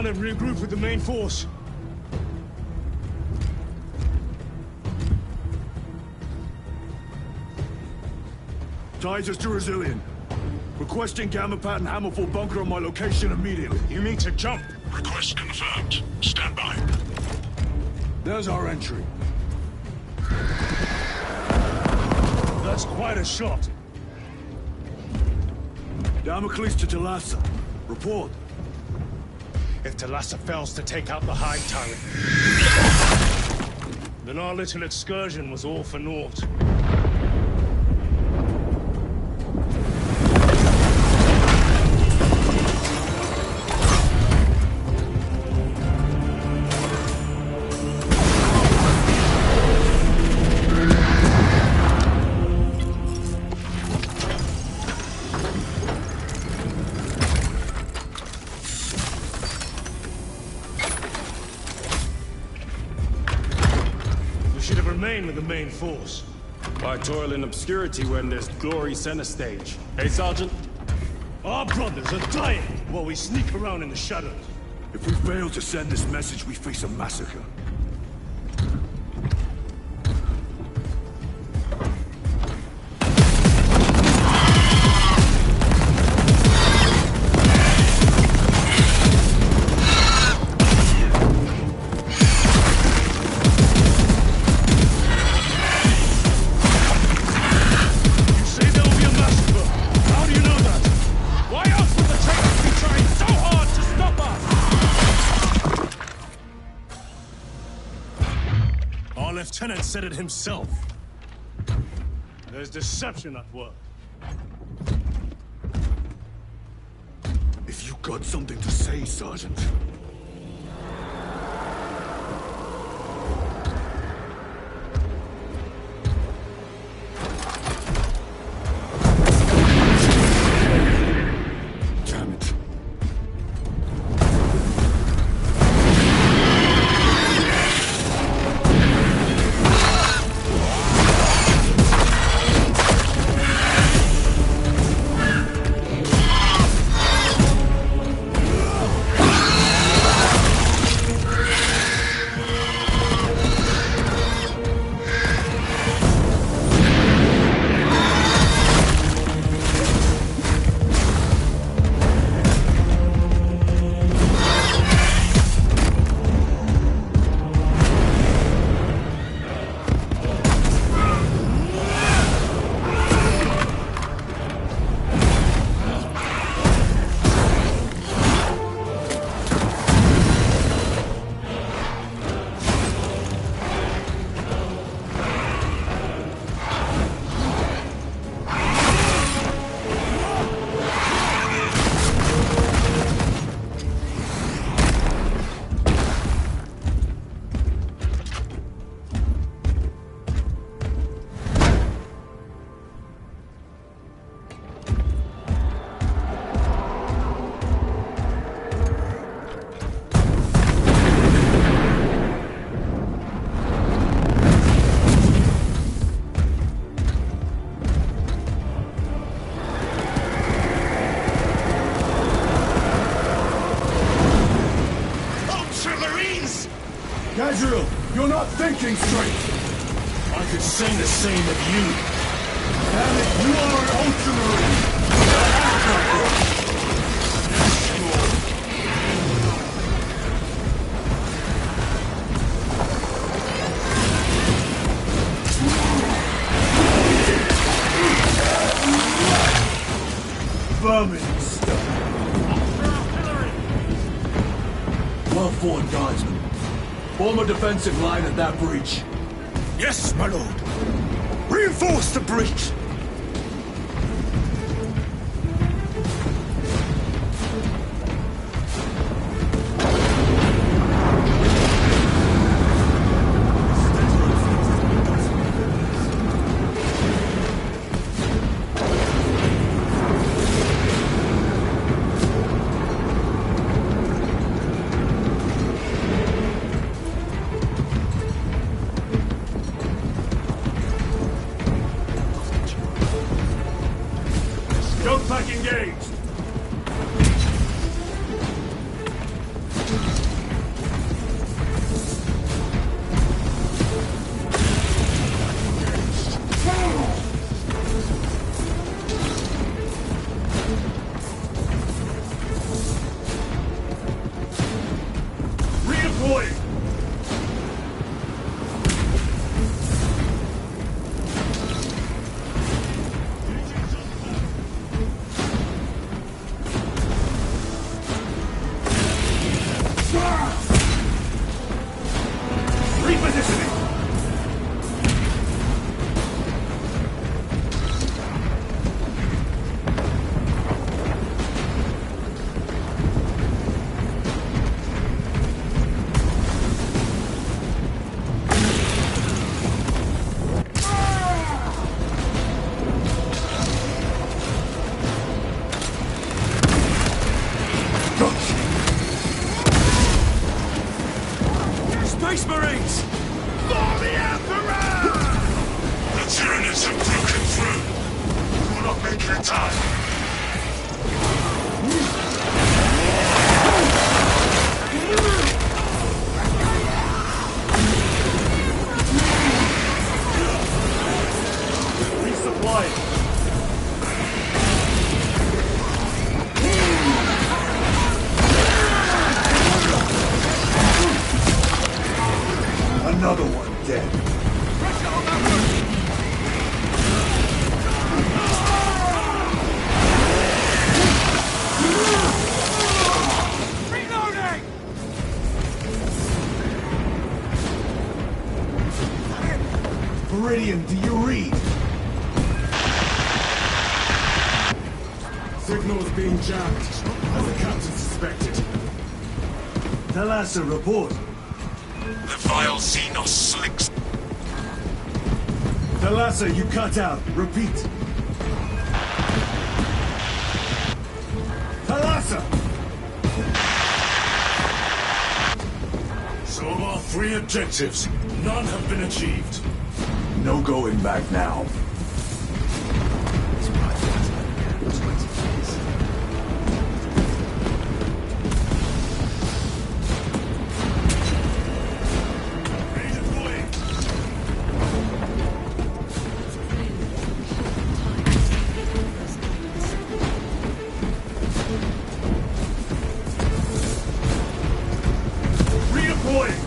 down and regroup with the main force. Titus to Resilient. Requesting Gamma Pad and Hammerfall bunker on my location immediately. You mean to jump? Request confirmed. Stand by. There's our entry. That's quite a shot. Damocles to Talassa. Report. If Talassa fails to take out the Hive turret, then our little excursion was all for naught. With the main force. Why toil in obscurity when there's glory center stage? Hey, Sergeant? Our brothers are dying while we sneak around in the shadows. If we fail to send this message, we face a massacre. Lieutenant said it himself. There's deception at work. If you got something to say, Sergeant. Damn it. Gabriel, you're not thinking straight! I could say the same of you. Damn it, you are an Ultramarine! Act like it! Vermin stuff. Love Ford Guardsman. Form a defensive line at that breach. Yes, my lord. Reinforce the breach. Repositioning! Space Marines! For the Emperor! The Tyranids have broken through. Do not make your time. Resupplying. Another one dead. Reloading! Meridian, do you read? Signal's being jammed, as the captain suspected. Thalassa, report. The vile Xenos slinks. Thalassa, you cut out. Repeat. Thalassa! So of our 3 objectives, none have been achieved. No going back now. Redeploying!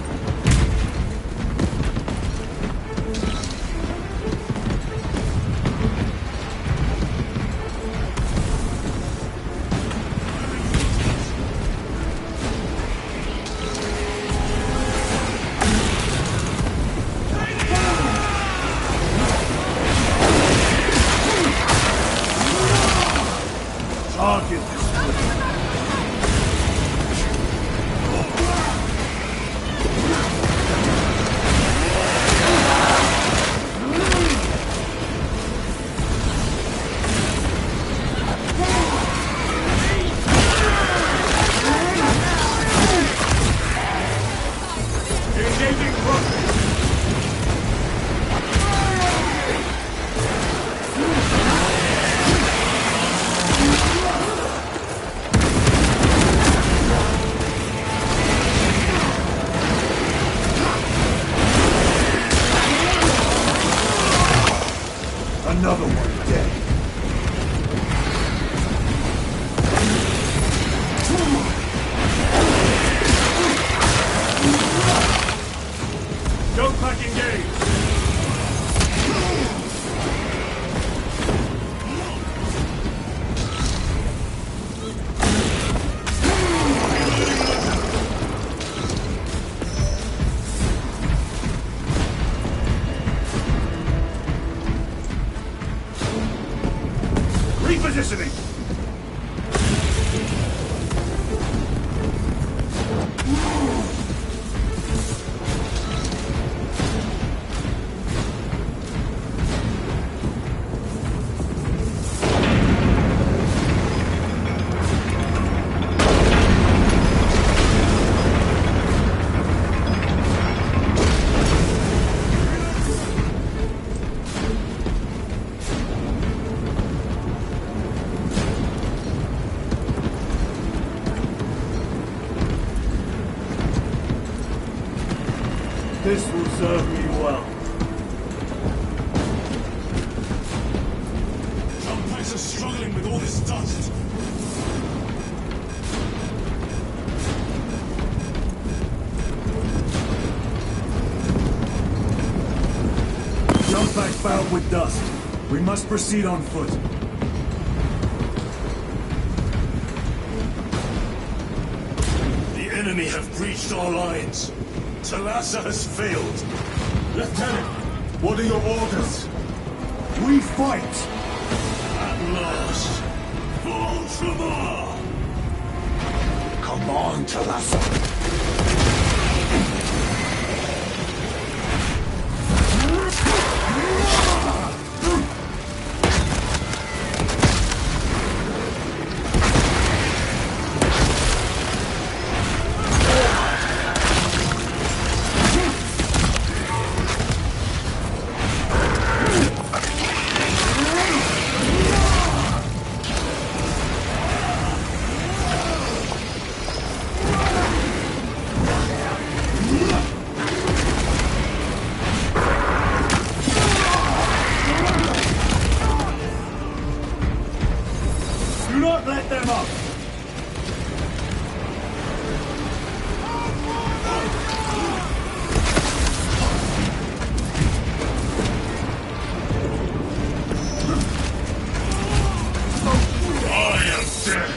Target destroyed. Engaging Crossing. Another one dead. Don't pack engage. Repositioning! This will serve me well. Jump packs are struggling with all this dust. Jump pack fouled with dust. We must proceed on foot. The enemy have breached our lines. Talassa has failed. Lieutenant, what are your orders? We fight! At last. Baltimore! Come on, Talassa. Do not let them up! I am dead.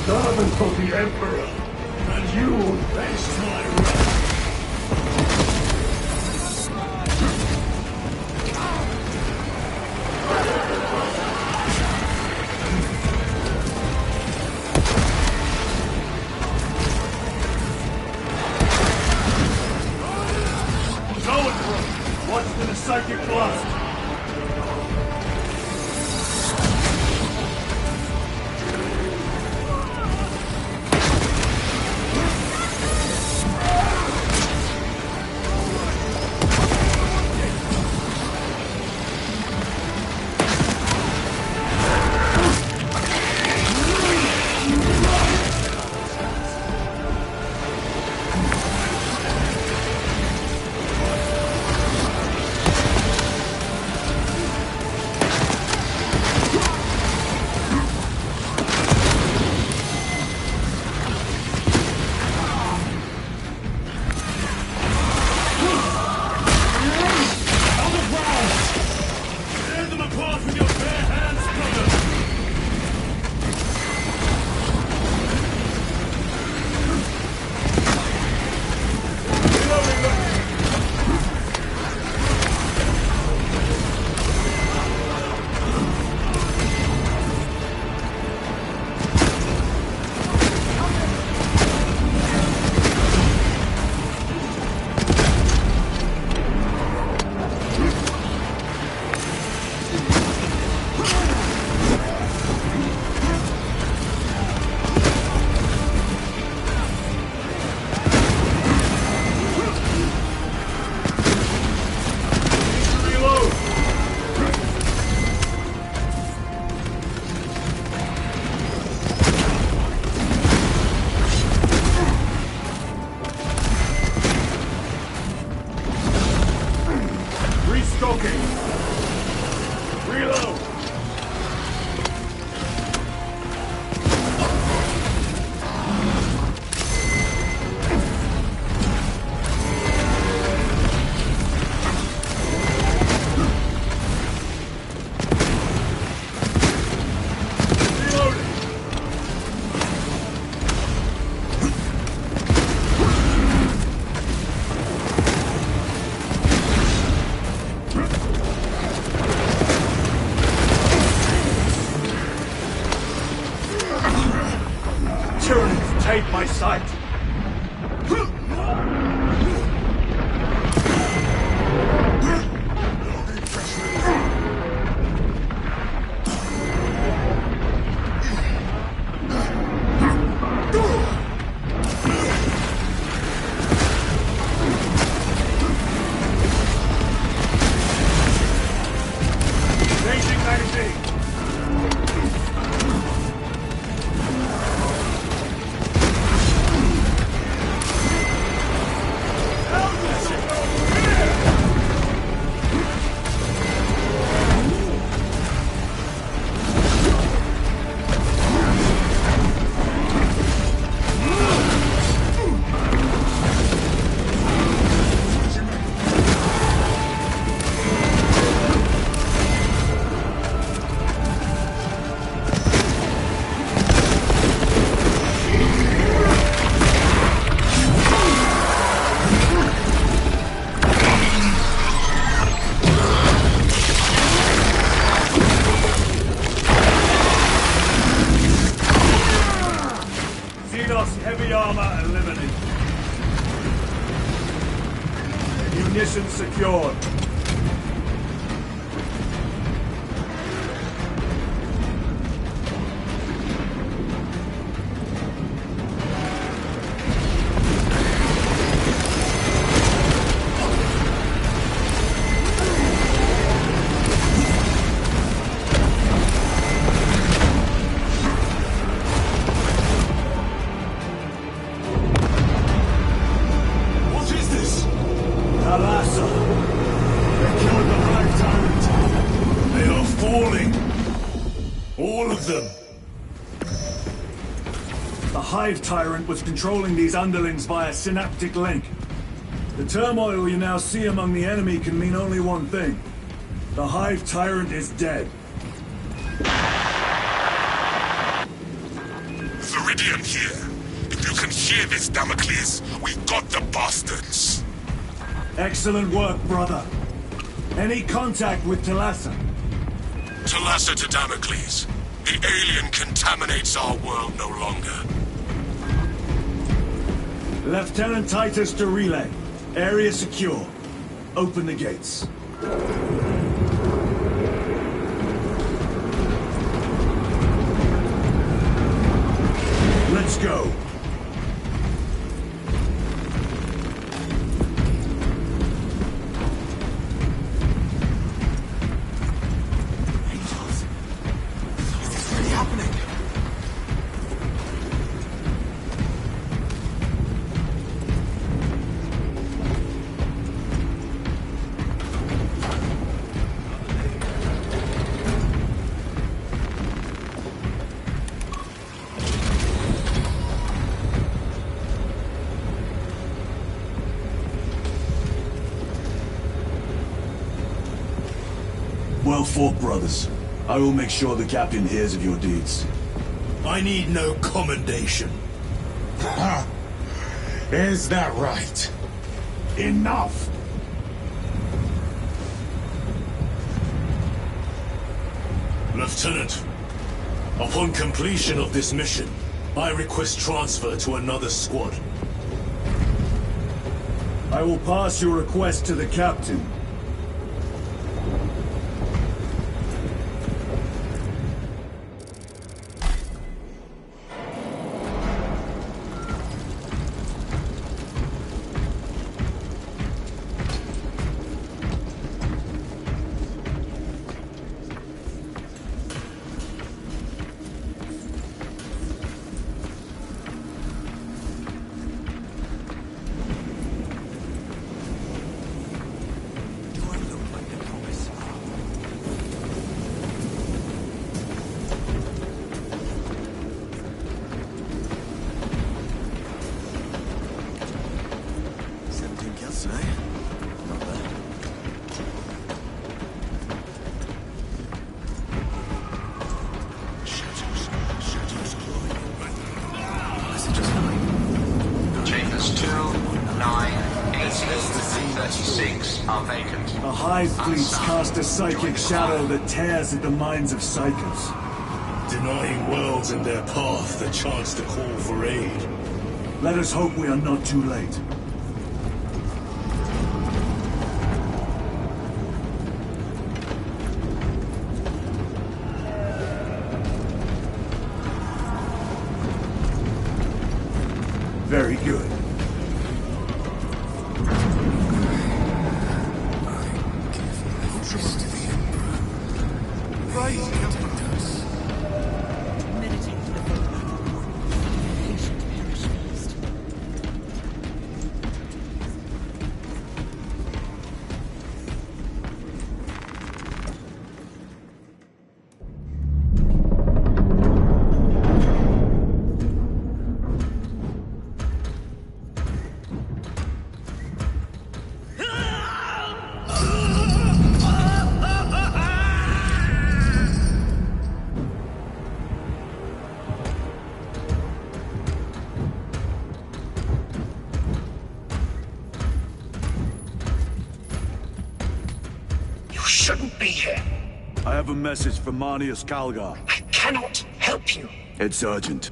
Servant of the Emperor, and you Face my wrath. What's been a psychic blast? Tear them apart with your bare hands, brother. Restocking! Reload! Tyranids take my sight! Changing magazine! Munitions secured. The Tyrant was controlling these underlings via synaptic link. The turmoil you now see among the enemy can mean only one thing. The Hive Tyrant is dead. Viridian here. If you can hear this, Damocles, we got the bastards. Excellent work, brother. Any contact with Talassa? Talassa to Damocles. The alien contaminates our world no longer. Lieutenant Titus to relay. Area secure. Open the gates. Let's go. Well fought, brothers. I will make sure the captain hears of your deeds. I need no commendation. Is that right? Enough! Lieutenant, upon completion of this mission, I request transfer to another squad. I will pass your request to the captain. Chambers 2, 9, 18, 36 are vacant. The Hive fleets cast a psychic shadow that tears at the minds of psychers. Denying worlds in their path the chance to call for aid. Let us hope we are not too late. Very good. Shouldn't be here. I have a message from Marnius Calgar. I cannot help you. It's urgent.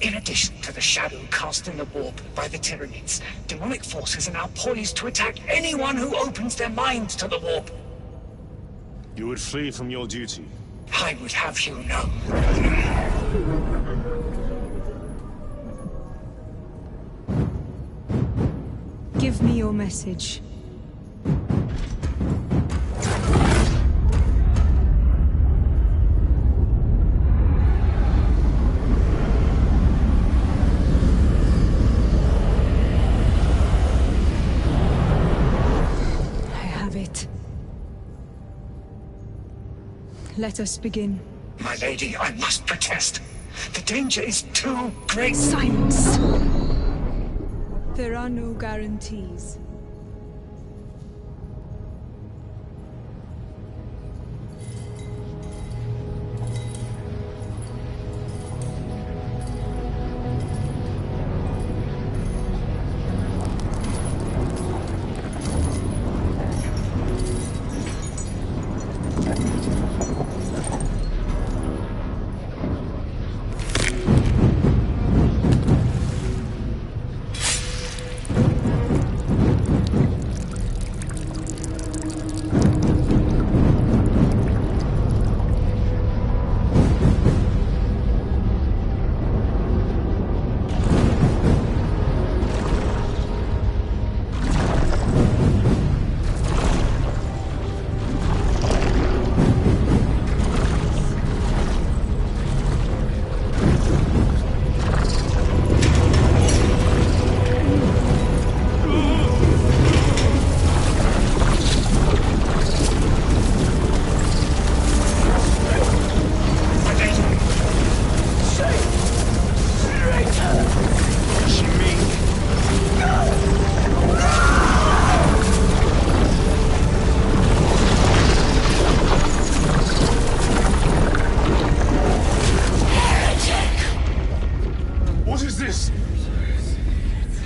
In addition to the shadow cast in the warp by the Tyranids, demonic forces are now poised to attack anyone who opens their minds to the warp. You would flee from your duty. I would have you know. Give me your message. Let us begin. My lady, I must protest. The danger is too great. Silence! There are no guarantees.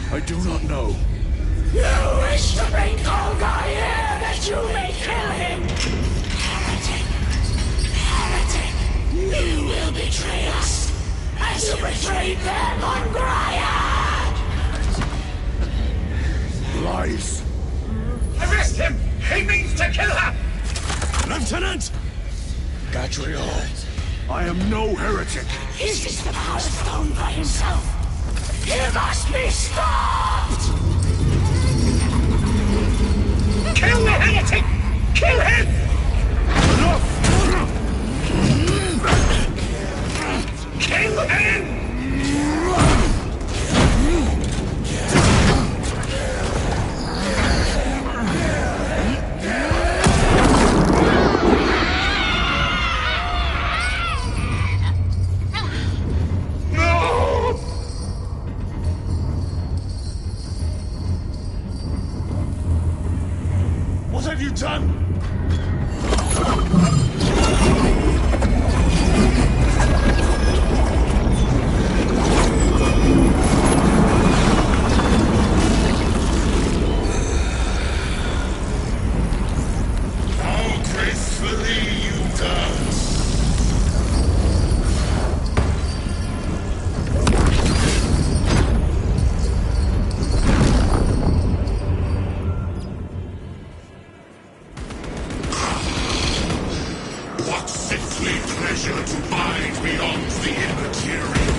I do not know. You wish to bring Golgar here that you may kill him! Heretic! Heretic! You will betray us as you betrayed them on Graiad! Lies. Arrest him! He means to kill her! Lieutenant! Gadriel, I am no heretic. Is this the Power Stone by himself? He must be stopped! Kill the heretic! Kill him! Enough! Kill him! What have you done? How gracefully you dance! What sickly pleasure to bide beyond the immaterial.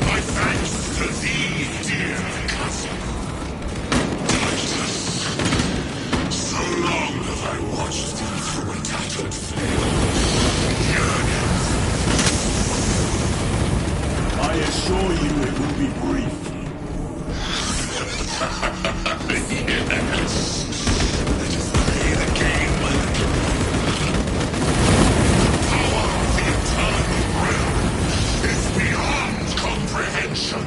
My thanks to thee, dear cousin. Titus, so long have I watched thee through a tattered flame. Yearning. I assure you it will be brief. Yes. Let us play the game, my little power of the eternal realm is beyond comprehension.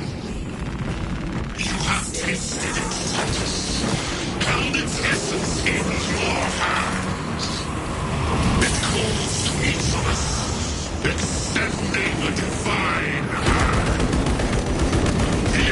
You have tasted it, Titus, held its essence in your hands. It calls to each of us, extending a divine hand. The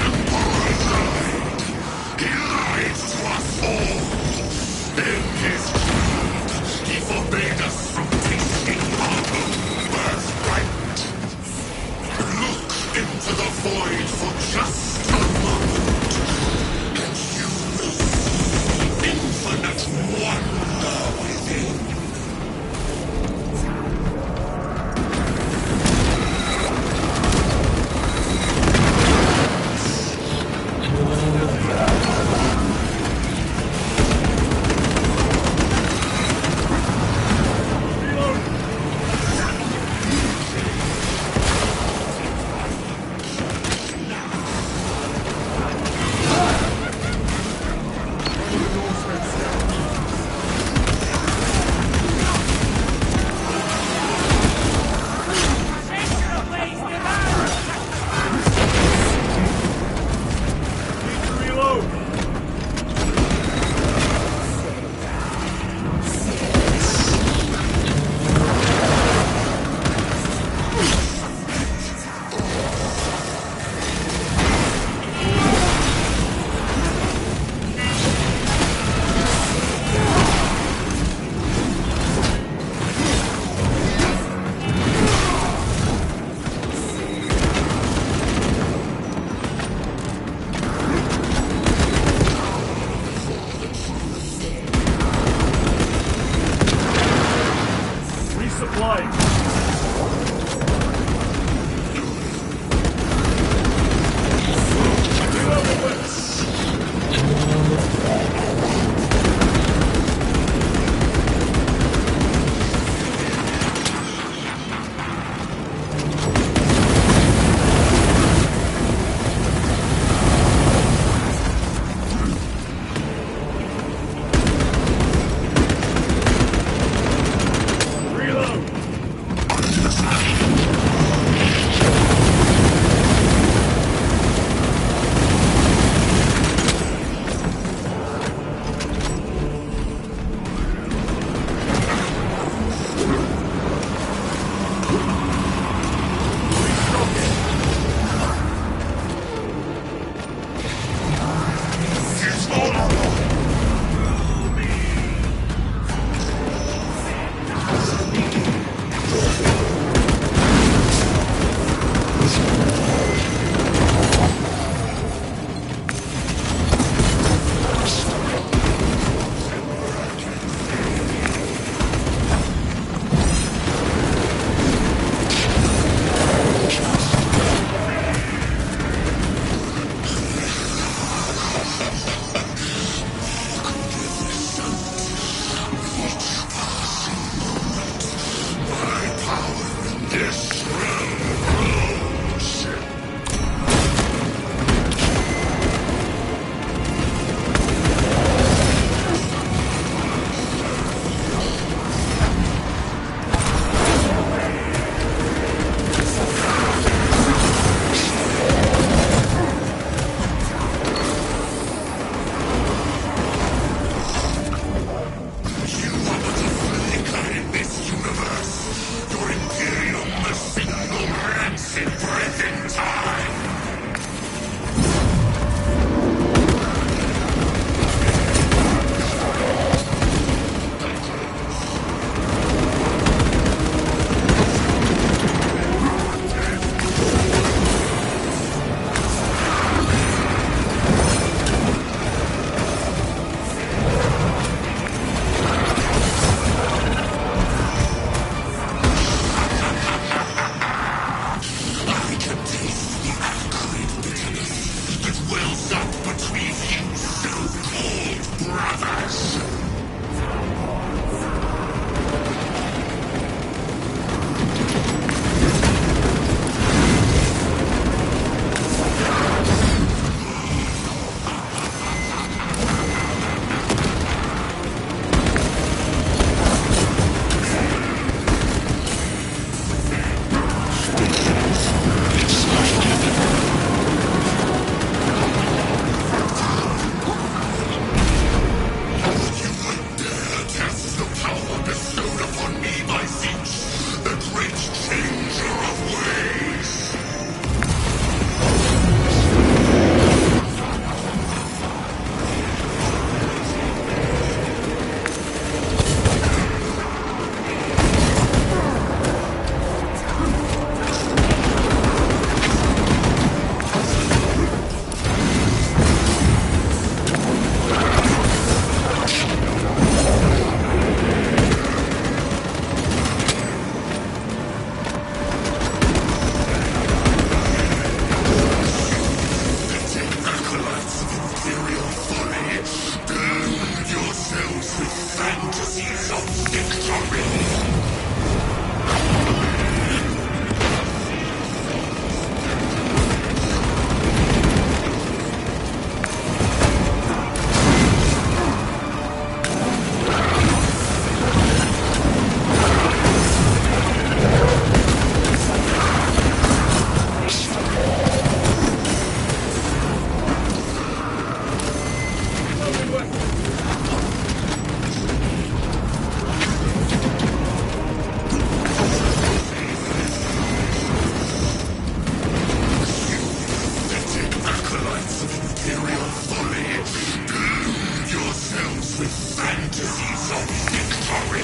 with fantasies of victory.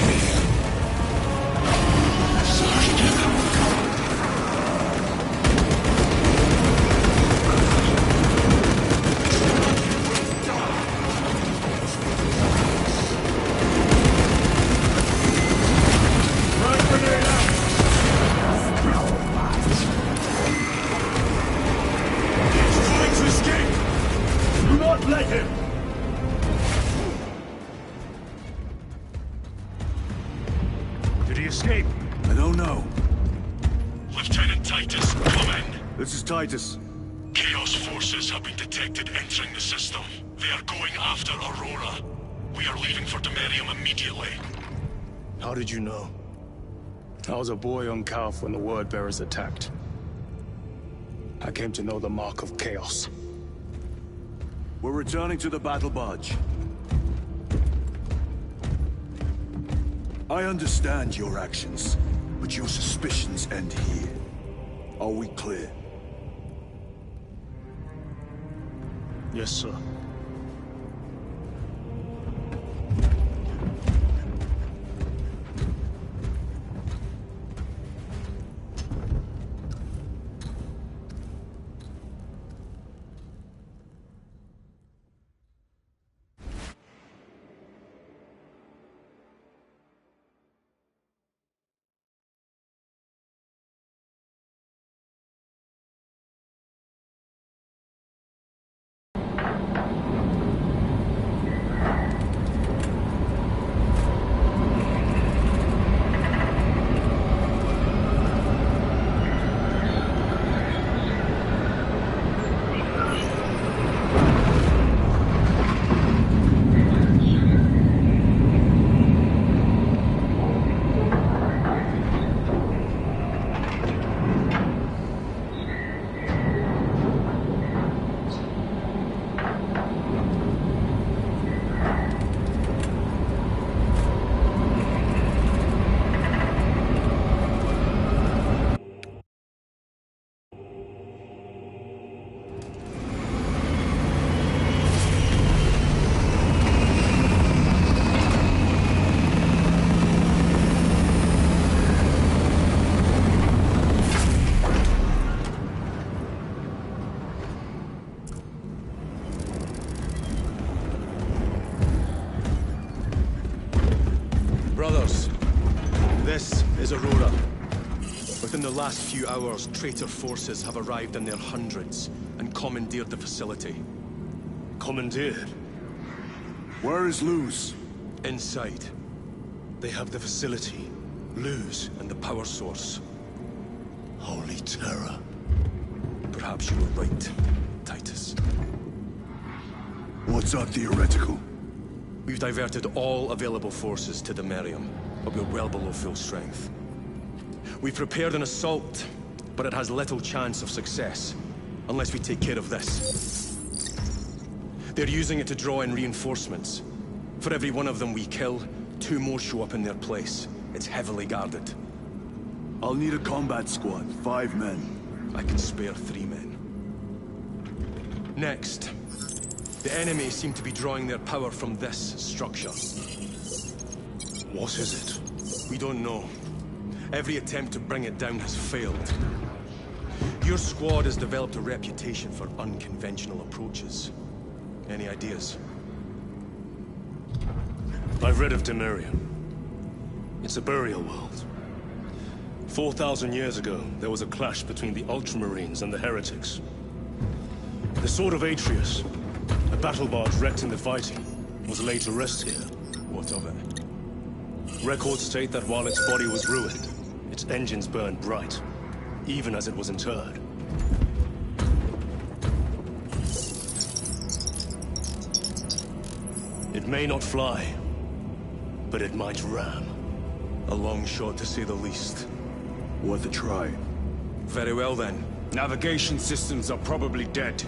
Titus. Chaos forces have been detected entering the system. They are going after Aurora. We are leaving for Demerium immediately. How did you know? I was a boy on Calth when the Word Bearers attacked. I came to know the mark of Chaos. We're returning to the battle barge. I understand your actions, but your suspicions end here. Are we clear? Yes, sir. Brothers, this is Aurora. Within the last few hours, traitor forces have arrived in their hundreds and commandeered the facility. Commandeered? Where is Luz? Inside. They have the facility, Luz, and the power source. Holy terror. Perhaps you were right, Titus. What's our theoretical? We've diverted all available forces to Demerium, but we're well below full strength. We've prepared an assault, but it has little chance of success, unless we take care of this. They're using it to draw in reinforcements. For every one of them we kill, 2 more show up in their place. It's heavily guarded. I'll need a combat squad, 5 men. I can spare 3 men. Next, the enemy seem to be drawing their power from this structure. What is it? We don't know. Every attempt to bring it down has failed. Your squad has developed a reputation for unconventional approaches. Any ideas? I've read of Demerium. It's a burial world. 4,000 years ago, there was a clash between the Ultramarines and the Heretics. The Sword of Atreus, a battle barge wrecked in the fighting, was laid to rest here. What of it? Records state that while its body was ruined, its engines burned bright, even as it was interred. It may not fly, but it might ram. A long shot, to say the least. Worth a try. Very well, then. Navigation systems are probably dead.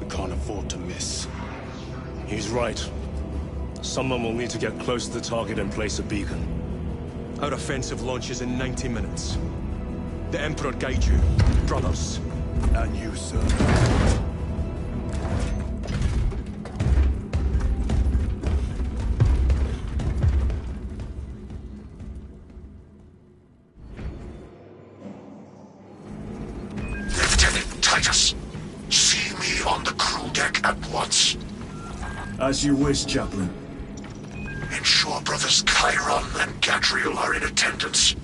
We can't afford to miss. He's right. Someone will need to get close to the target and place a beacon. Our offensive launches in 90 minutes. The Emperor guide you, brothers. And you, sir. As you wish, Chaplain. Ensure brothers Chiron and Gadriel are in attendance.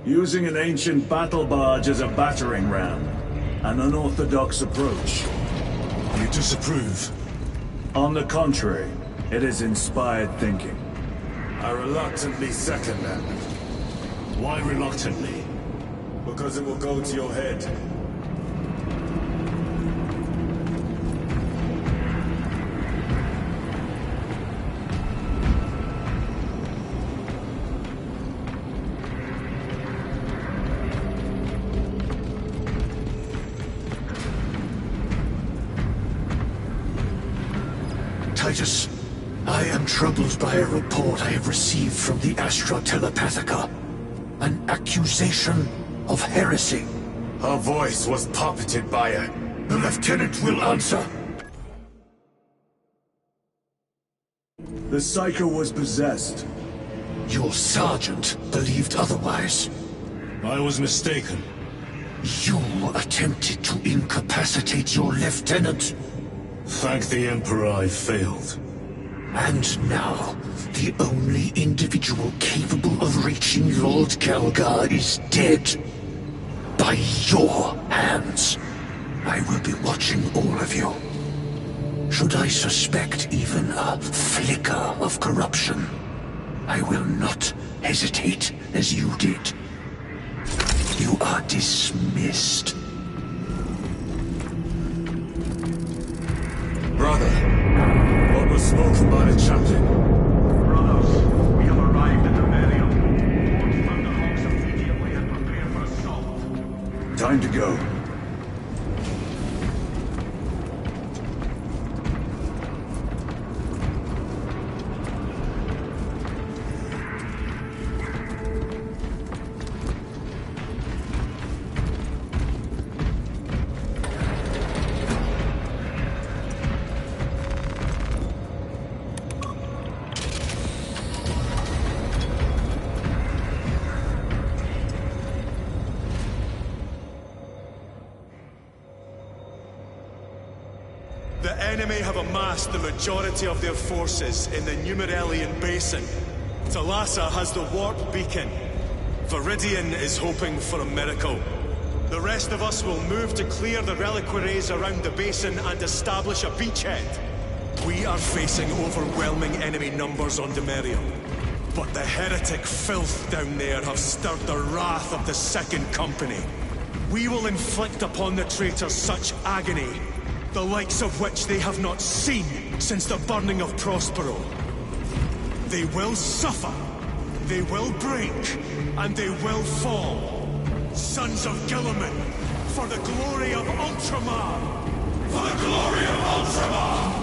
Using an ancient battle barge as a battering ram. An unorthodox approach. You disapprove? On the contrary, it is inspired thinking. I reluctantly second that. Why reluctantly? Because it will go to your head. Titus, I am troubled by a report I have received from the Astra Telepathica. An accusation of heresy. Her voice was puppeted by her. The Lieutenant will answer. The Psycho was possessed. Your Sergeant believed otherwise. I was mistaken. You attempted to incapacitate your Lieutenant. Thank the Emperor I failed. And now, the only individual capable of reaching Lord Galgar is dead. By your hands. I will be watching all of you. Should I suspect even a flicker of corruption, I will not hesitate as you did. You are dismissed. Brother, what was spoken by the chaplain? Brothers, we have arrived at the Merium. Lord Thunderhawks immediately and prepare for assault. Time to go. The enemy have amassed the majority of their forces in the Numeralian Basin. Thalassa has the warp beacon. Viridian is hoping for a miracle. The rest of us will move to clear the reliquaries around the basin and establish a beachhead. We are facing overwhelming enemy numbers on Demerium. But the heretic filth down there have stirred the wrath of the Second Company. We will inflict upon the traitors such agony, the likes of which they have not seen since the burning of Prospero. They will suffer, they will break, and they will fall. Sons of Guilliman, for the glory of Ultramar! For the glory of Ultramar!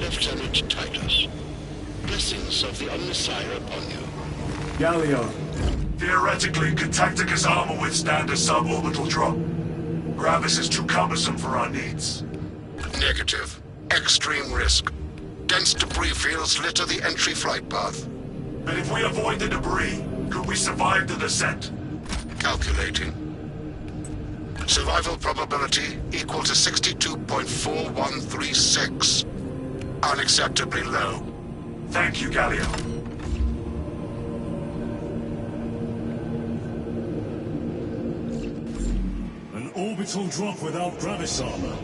Lieutenant Titus, blessings of the Omnissiah upon you. Galio. Theoretically, could Tacticus armor withstand a suborbital drop? Gravis is too cumbersome for our needs. Negative. Extreme risk. Dense debris fields litter the entry flight path. And if we avoid the debris, could we survive the descent? Calculating. Survival probability equal to 62.4136. Unacceptably low. Thank you, Galio. An orbital drop without Gravis armor.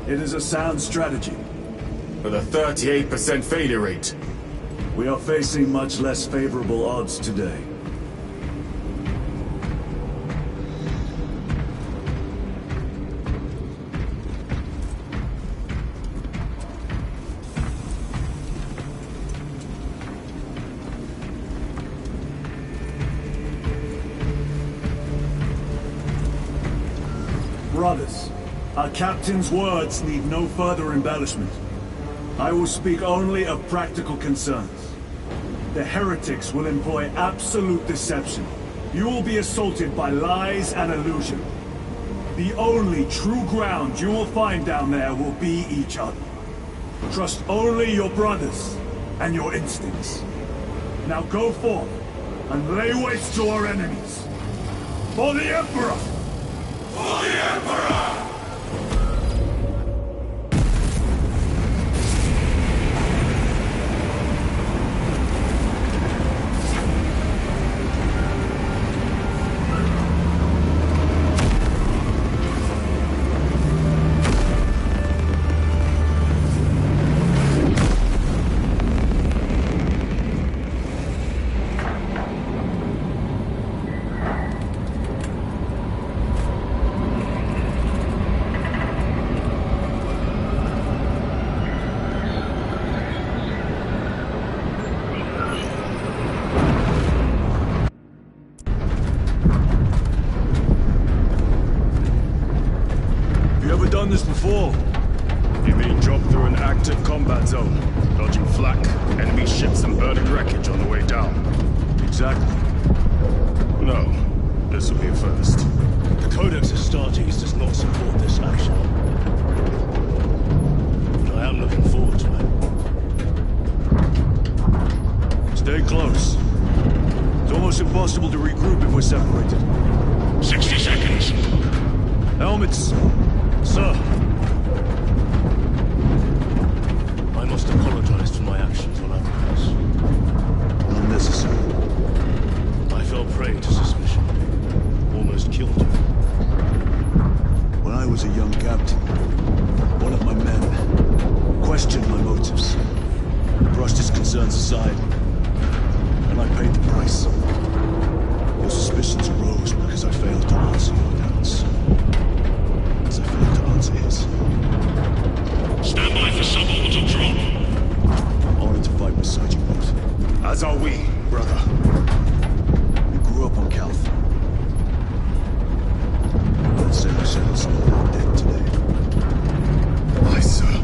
It is a sound strategy. With a 38% failure rate. We are facing much less favorable odds today. Brothers, our captain's words need no further embellishment. I will speak only of practical concerns. The heretics will employ absolute deception. You will be assaulted by lies and illusion. The only true ground you will find down there will be each other. Trust only your brothers and your instincts. Now go forth and lay waste to our enemies. For the Emperor! For the Emperor! This before? You mean drop through an active combat zone, dodging flak, enemy ships and burning wreckage on the way down? Exactly. No, this will be a first. The Codex Astartes does not support this action. But I am looking forward to it. Stay close. It's almost impossible to regroup if we're separated. 60 seconds. Helmets! Sir! I must apologize for my actions on Atticus. Unnecessary. I fell prey to suspicion. Almost killed you. When I was a young captain, one of my men questioned my motives, brushed his concerns aside, and I paid the price. Your suspicions arose because I failed to answer your doubts. As I failed to answer his. Stand by for suborbital drop. Honored to fight beside you both. As are we, brother. We grew up on Calth. I'd say we settled some of our dead today. Aye, sir.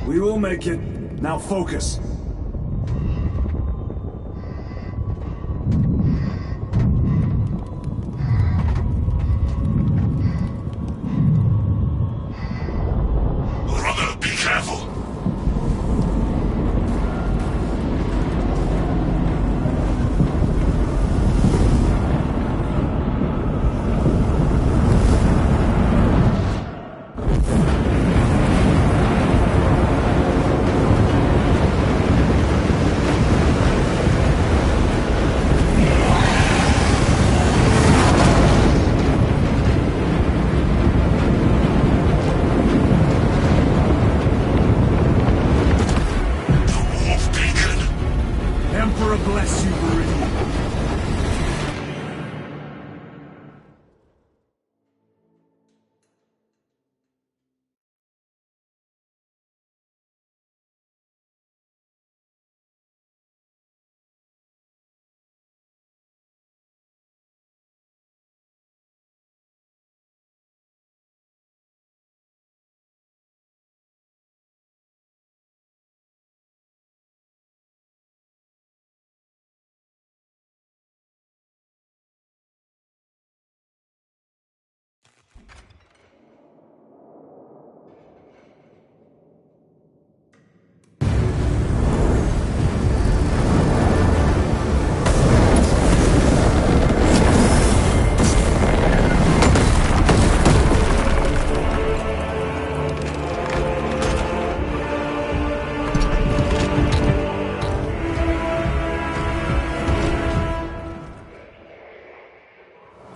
We will make it. Now focus. Brother, be careful. Bless you, Meridian.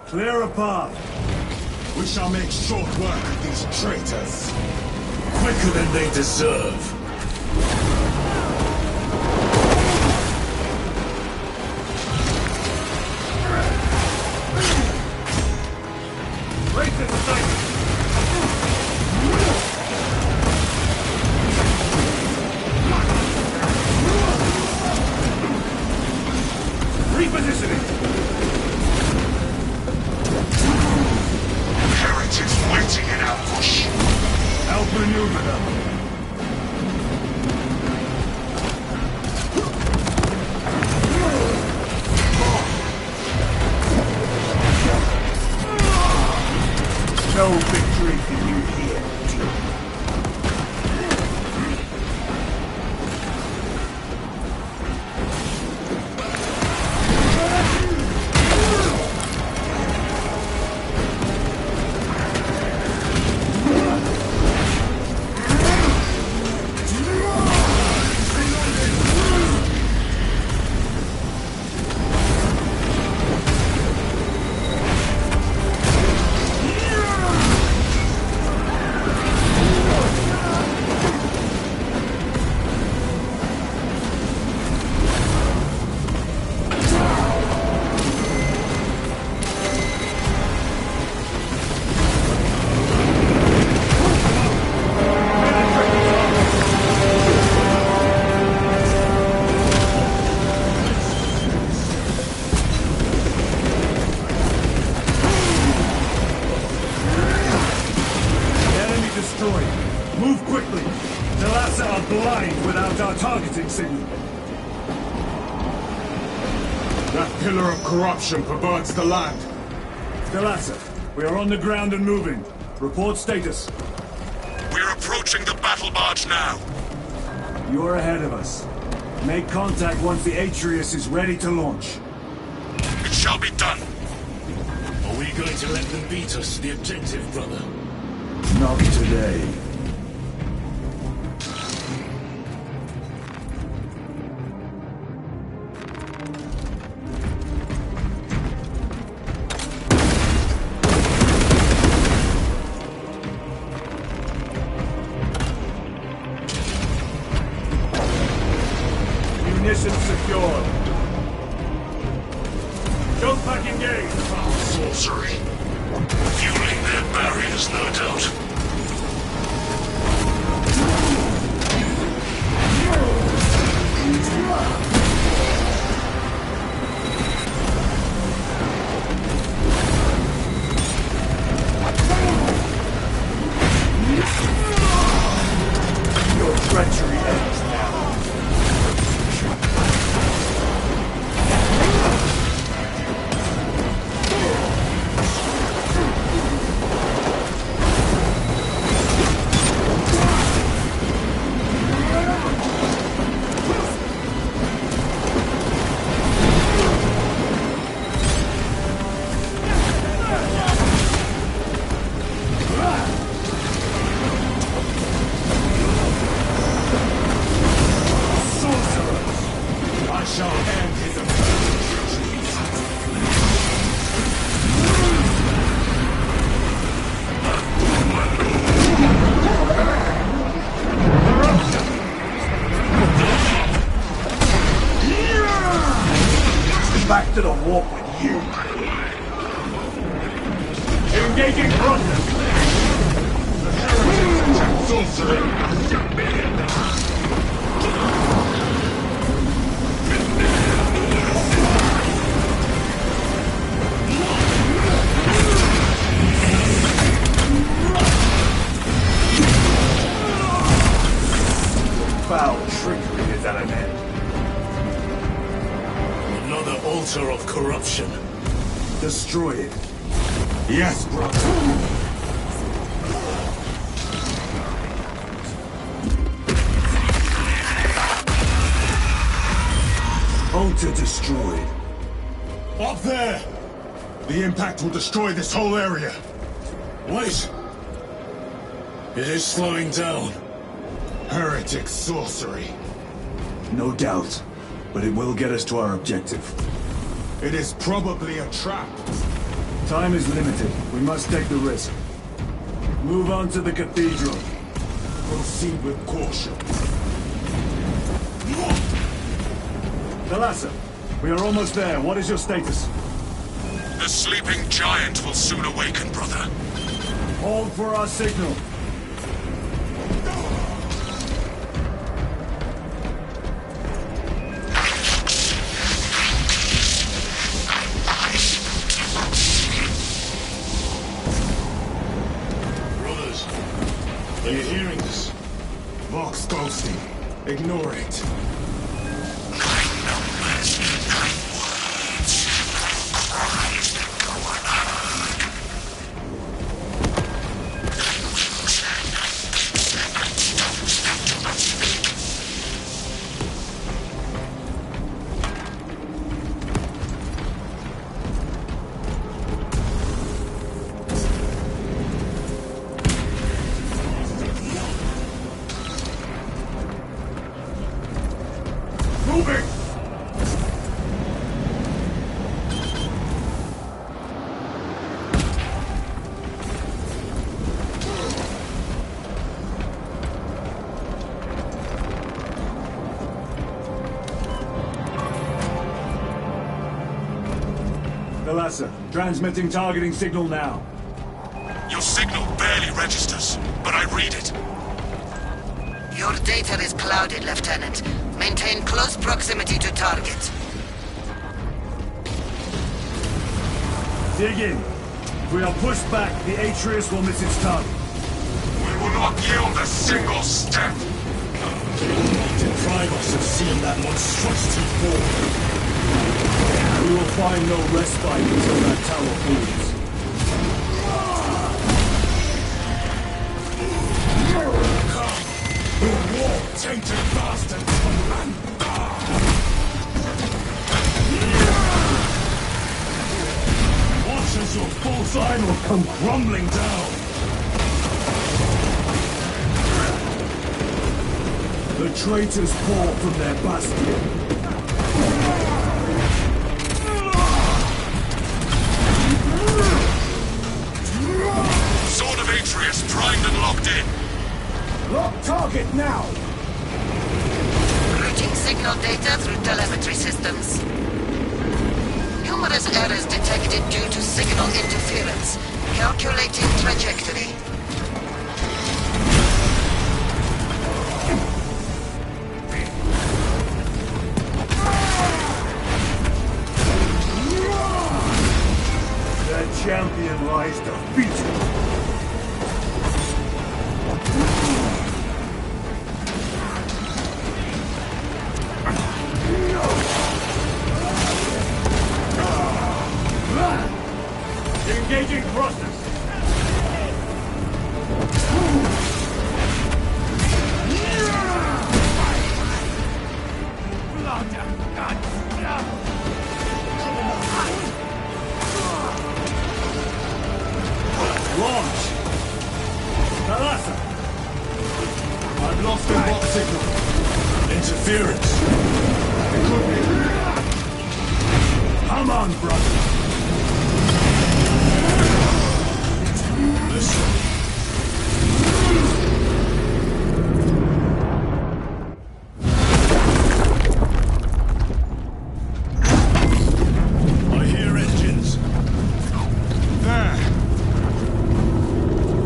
Clear a path. We shall make short work of these traitors. Quicker than they deserve. outmaneuver them. No victory for you here. Move quickly! Talassa are blind without our targeting signal. That pillar of corruption perverts the land. Talassa, we are on the ground and moving. Report status. We're approaching the battle barge now. You're ahead of us. Make contact once the Atreus is ready to launch. It shall be done. Are we going to let them beat us to the objective, brother? Not today. Munitions secured. Jump pack engaged. Sorcery. Fueling their barriers, no doubt. Your treachery ends now. Back to the warp with you. Engaging Bronson. The heretics attack sorcery. Foul trickery is at an end. Another altar of corruption. Destroy it. Yes, brother. Altar destroyed. Up there! The impact will destroy this whole area. Wait! It is slowing down. Heretic sorcery. No doubt, but it will get us to our objective. It is probably a trap. Time is limited. We must take the risk. Move on to the cathedral. Proceed with caution. Talassa, we are almost there. What is your status? The sleeping giant will soon awaken, brother. Hold for our signal. Are you hearing this? Vox ghosting. Ignore it. Thalassa, transmitting targeting signal now. Your signal barely registers, but I read it. Your data is clouded, Lieutenant. Maintain close proximity to target. Dig in. If we are pushed back, the Atreus will miss its target. We will not yield a single step. Deprive us of seeing that monstrosity fall. We will find no respite until that tower falls. War-tainted bastards! Watch as your false idol come crumbling down! The traitors fall from their bastion. Sword of Atreus primed and locked in. Lock target now! Routing signal data through telemetry systems. Numerous errors detected due to signal interference. Calculating trajectory. Their champion lies defeated. Engaging thrusters. Launch! Thalassa! I've lost the bot signal. Interference. It could be. Come on, brother. Listen. I hear engines. There.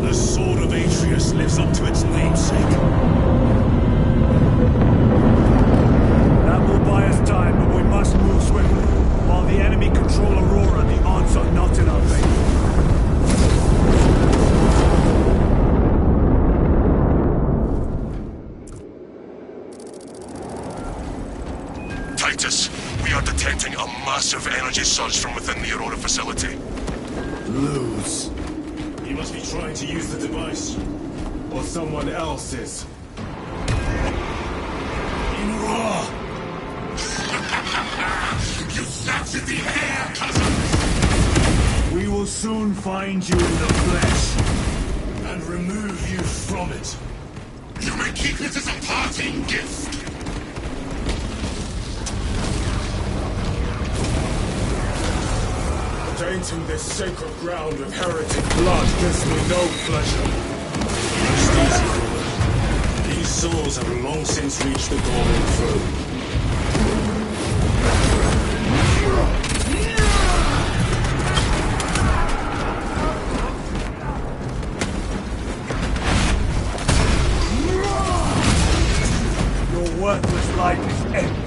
The Sword of Atreus lives up to its namesake. That will buy us time, but we must move swiftly. While the enemy control Aurora, the odds are not in our favor. Titus, we are detecting a massive energy surge from within the Aurora facility. Lose. You must be trying to use the device. Or someone else is. Aurora! You snapped at the air, cousin! We will soon find you in the flesh. And remove you from it. You may keep it as a parting gift. Tainting this sacred ground with heretic blood gives me no pleasure. Rest easy, brother. These souls have long since reached the golden throne. Your worthless life is empty.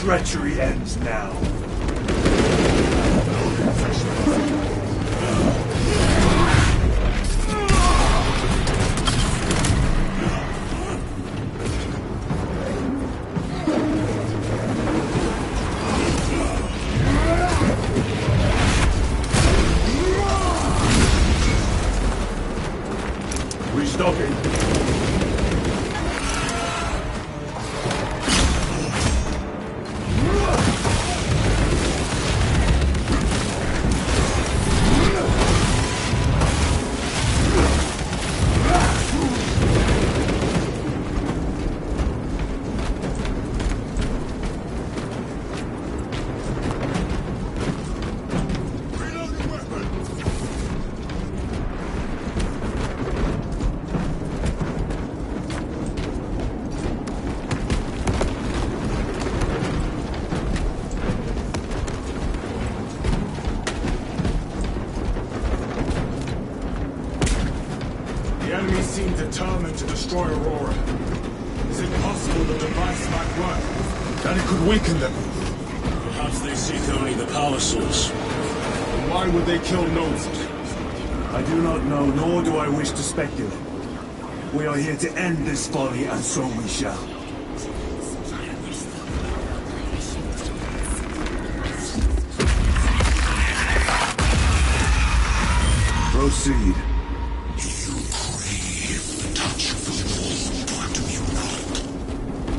treachery ends now. Restocking. The enemy seem determined to destroy Aurora. Is it possible the device might work? That it could weaken them? Perhaps they seek only the power source. Then why would they kill Nodes? I do not know, nor do I wish to speculate. We are here to end this folly, and so we shall. Proceed.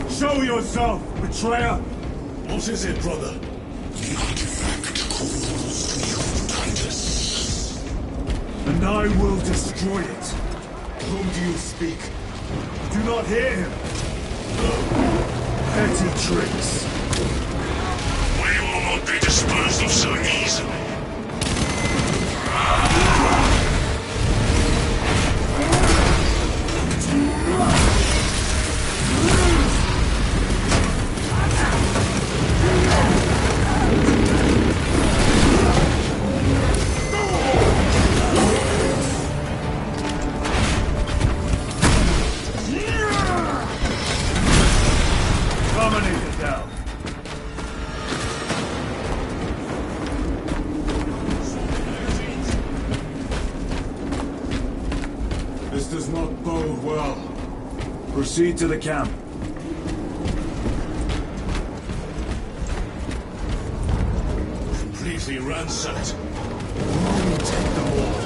Show yourself, betrayer! What is it, brother? The artifact calls to you, Titus. And I will destroy it. Whom do you speak? Do not hear him. Petty tricks. We will not be disposed of so easily. Dominate it down. This does not bode well. Proceed to the camp. Completely ransacked. Take them all.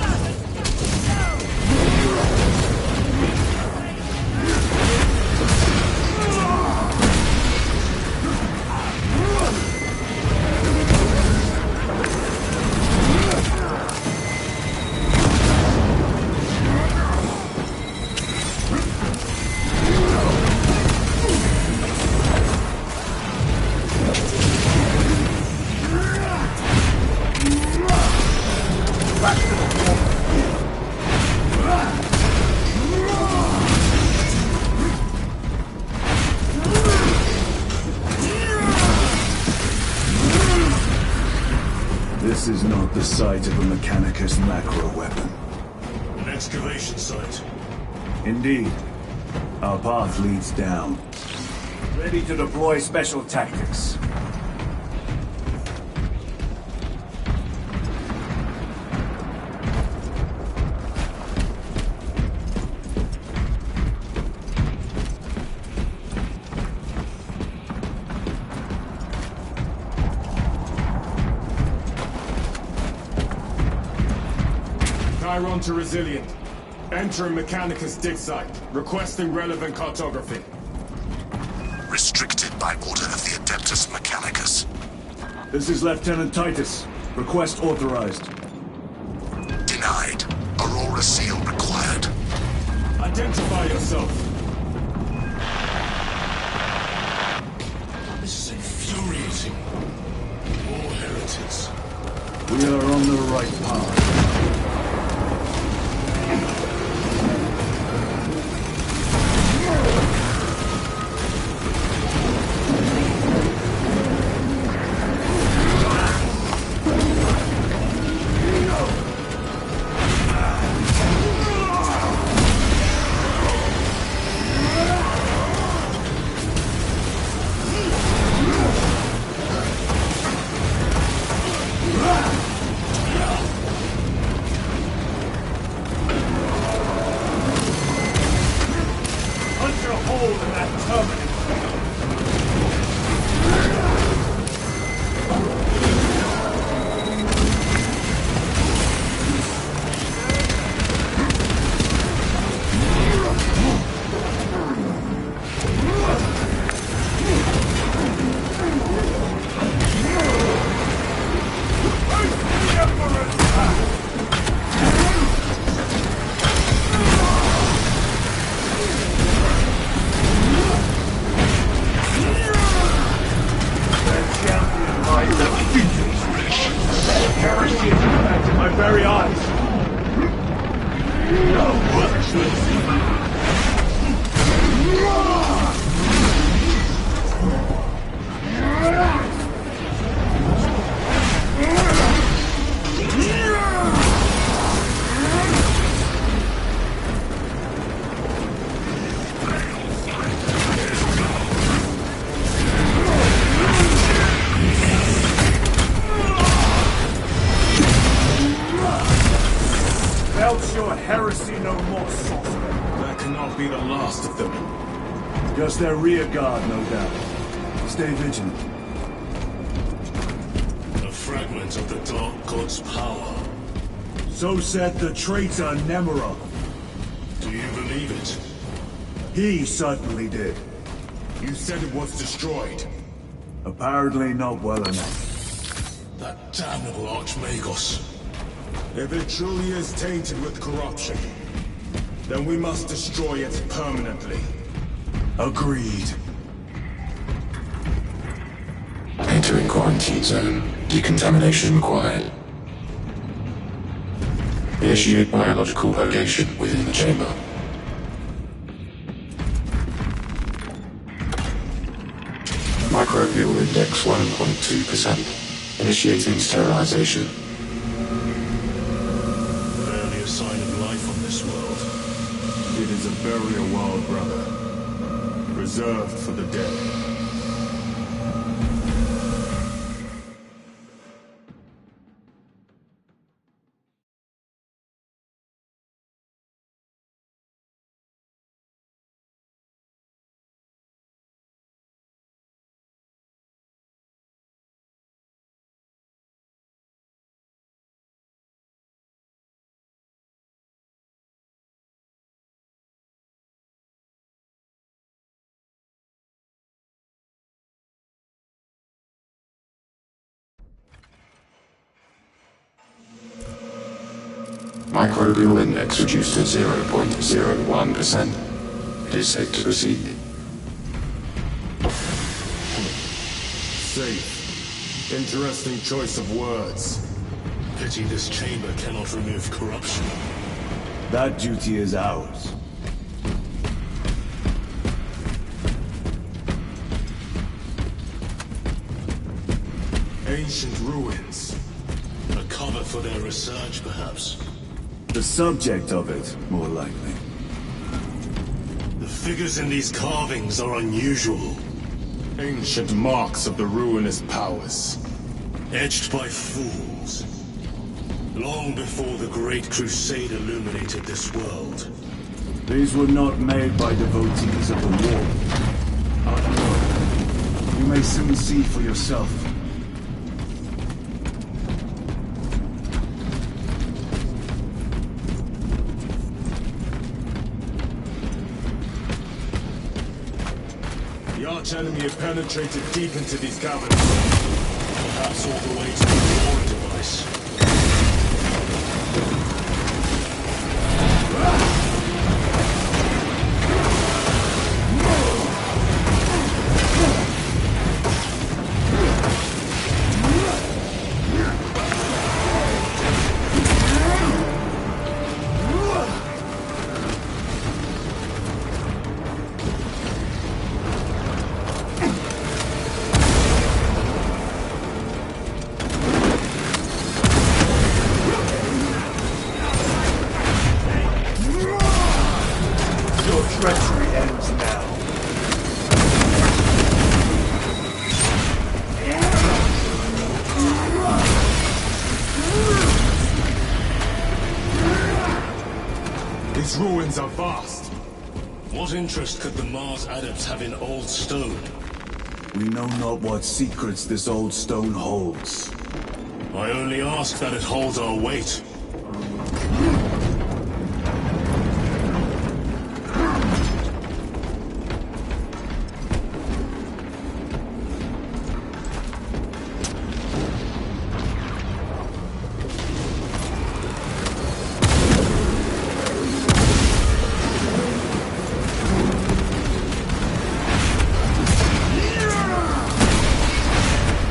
This is not the site of a Mechanicus macro weapon. An excavation site. Indeed. Our path leads down. Ready to deploy special tactics. Chiron to Resilient. Entering Mechanicus dig site. Requesting relevant cartography. Restricted by order of the Adeptus Mechanicus. This is Lieutenant Titus. Request authorized. Denied. Aurora seal required. Identify yourself. This is infuriating. More heretics. We are on the right path. very eyes. Belch your heresy no more, sorcerer. That cannot be the last of them. Just their rear guard, no doubt. Stay vigilant. A fragment of the Dark God's power. So said the traitor Nemeroth. Do you believe it? He certainly did. You said it was destroyed. Apparently not well enough. That damnable Archmagos. If it truly is tainted with corruption, then we must destroy it permanently. Agreed. Entering quarantine zone. Decontamination required. Initiate biological purgation within the chamber. Microbial index 1.2%. Initiating sterilization. Barely a sign of life on this world. It is a burial world, brother. Reserved for the dead. Microbial index reduced to 0.01%. It is safe to proceed. Safe. Interesting choice of words. Pity this chamber cannot remove corruption. That duty is ours. Ancient ruins. A cover for their research, perhaps. The subject of it, more likely. The figures in these carvings are unusual. Ancient marks of the ruinous powers. Etched by fools. Long before the Great Crusade illuminated this world. These were not made by devotees of the war. You may soon see for yourself. The arch-enemy had penetrated deep into these caverns. Perhaps all the way to the Aurora device. Treachery ends now. These ruins are vast. What interest could the Mars adepts have in old stone? We know not what secrets this old stone holds. I only ask that it holds our weight.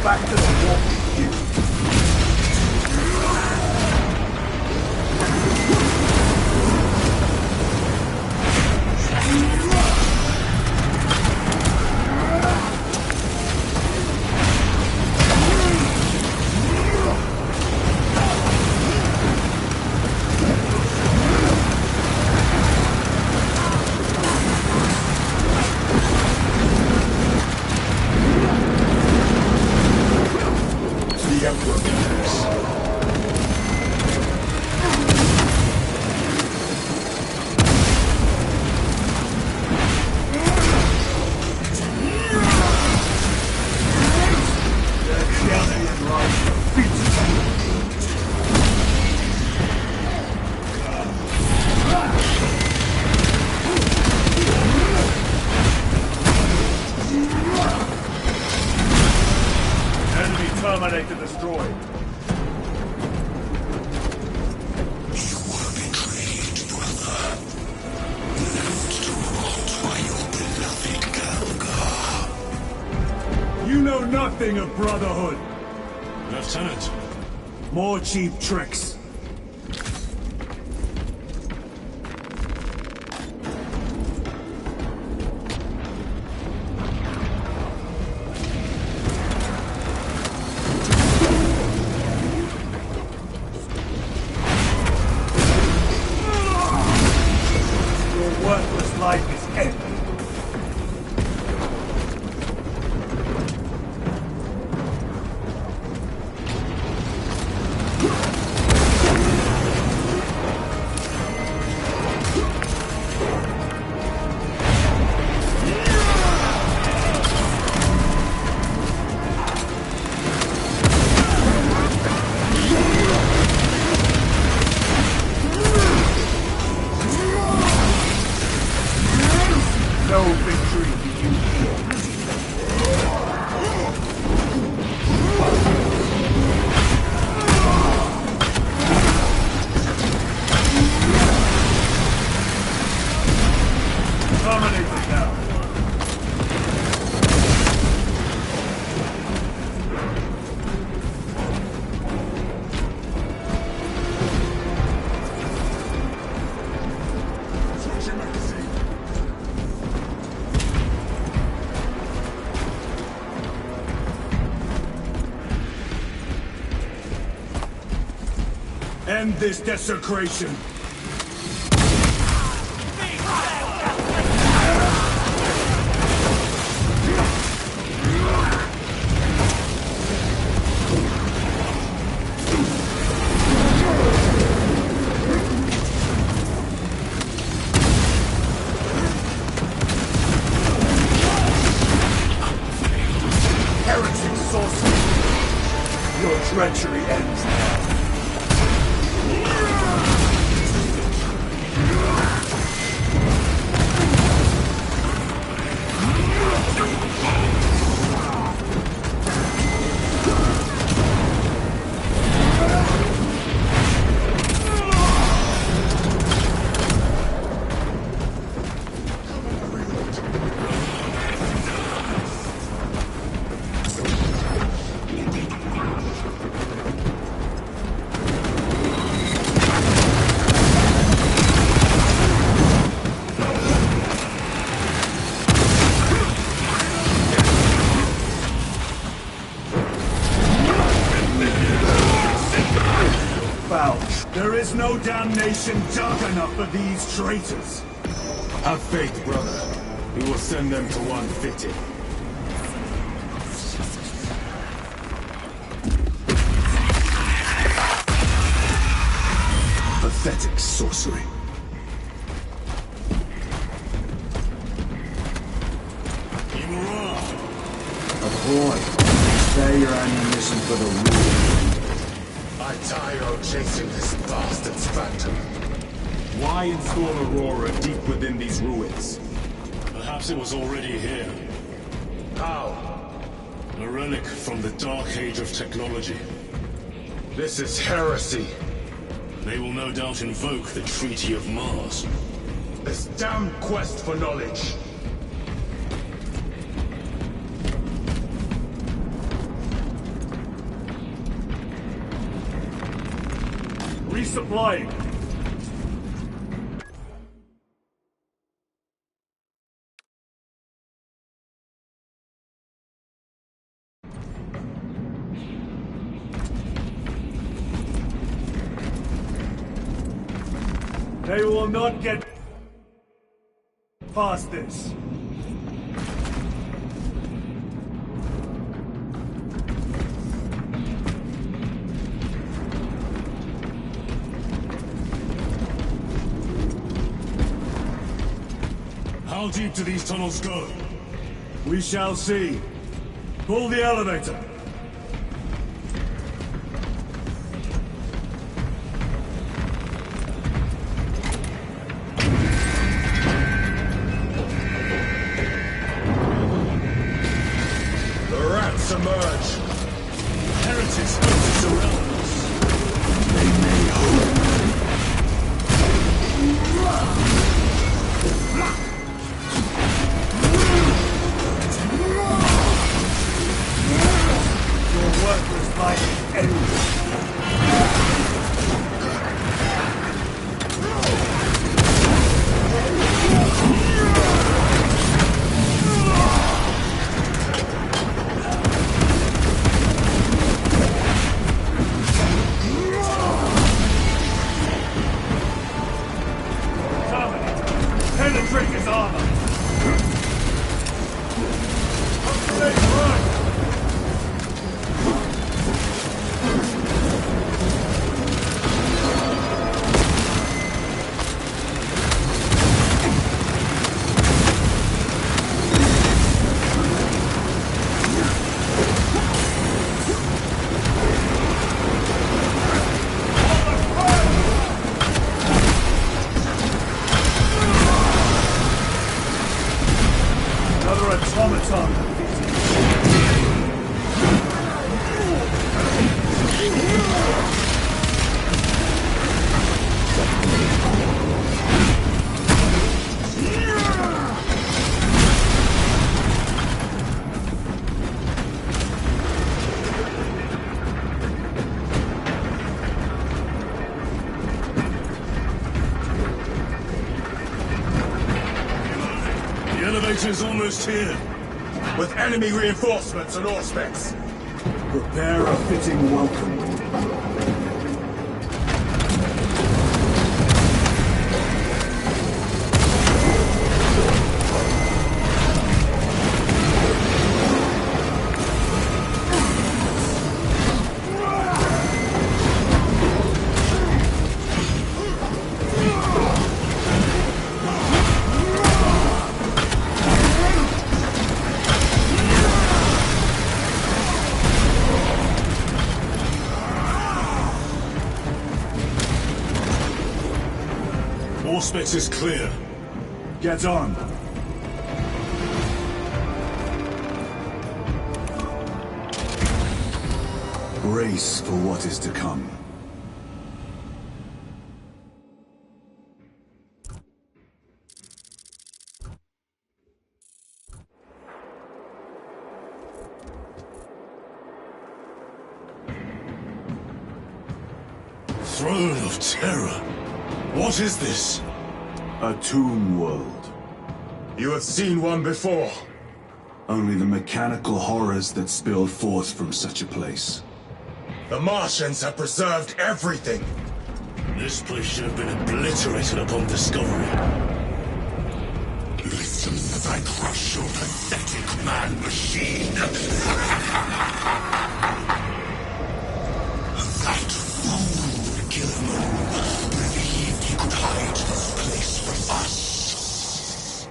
Back to the wall with you. nothing of brotherhood. Lieutenant. More cheap tricks. Your worthless life is empty. No victory do you feel. Dominate it now. End this desecration. Heretic sorcery. Your treachery ends now. There is no damnation dark enough for these traitors. Have faith, brother. We will send them to one fitting. Pathetic sorcery. Ahoy! Spare your ammunition for the war. I tire of chasing this bastard's phantom. Why install Aurora deep within these ruins? Perhaps it was already here. How? A relic from the Dark Age of technology. This is heresy. They will no doubt invoke the Treaty of Mars. This damn quest for knowledge. Resupplying. They will not get past this. How deep do these tunnels go? We shall see. Pull the elevator. The rats emerge. Heretics go to surround us. They may hope. is almost here. With enemy reinforcements and Auspex. Prepare a fitting welcome. Auspex is clear. Get on. Brace for what is to come. Throne of Terror. What is this? A tomb world. You have seen one before. Only the mechanical horrors that spilled forth from such a place. The Martians have preserved everything. This place should have been obliterated upon discovery. Listen as I crush your pathetic man-machine. That fool, Gilman, believed he could hide this place from us.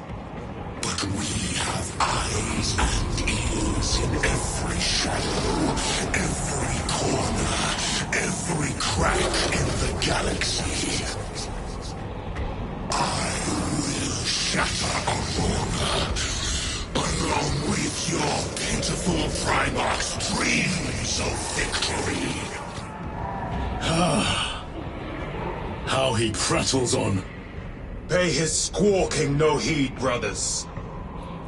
But we have eyes and ears in every shadow, every corner, every crack in the galaxy. I will shatter Aurora, along with your pitiful Primarch's dreams of victory. How he prattles on. Pay his squawking no heed, brothers.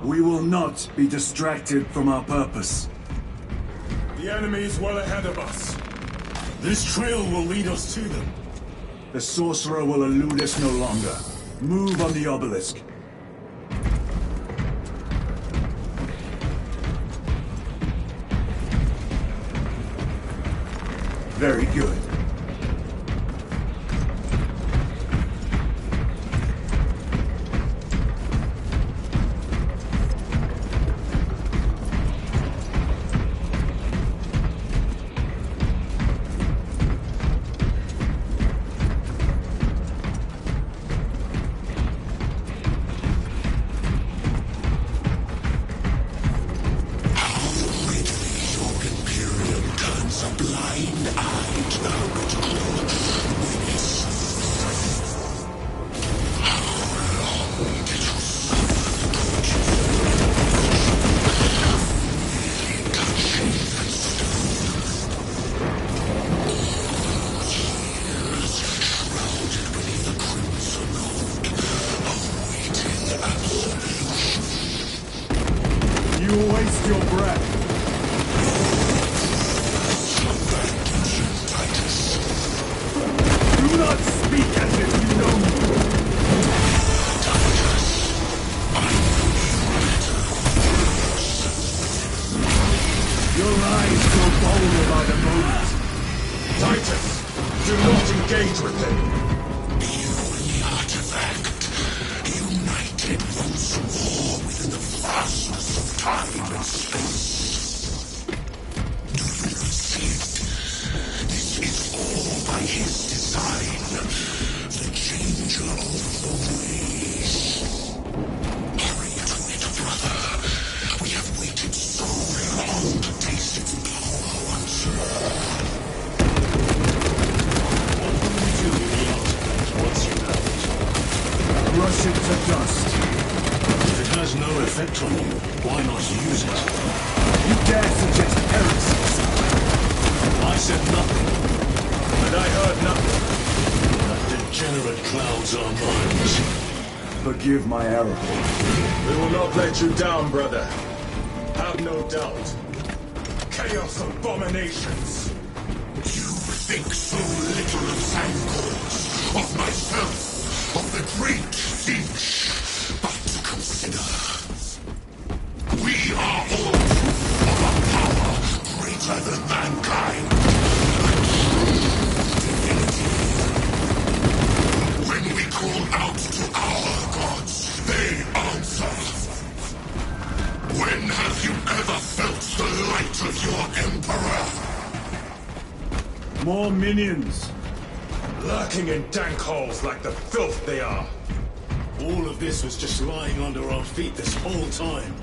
We will not be distracted from our purpose. The enemy is well ahead of us. This trail will lead us to them. The sorcerer will elude us no longer. Move on the obelisk. Very good. Forgive my error. We will not let you down, brother. Have no doubt. Chaos abominations. You think so little of Sangors, of myself, of the great Finch. But consider, minions. Lurking in dank holes like the filth they are. All of this was just lying under our feet this whole time.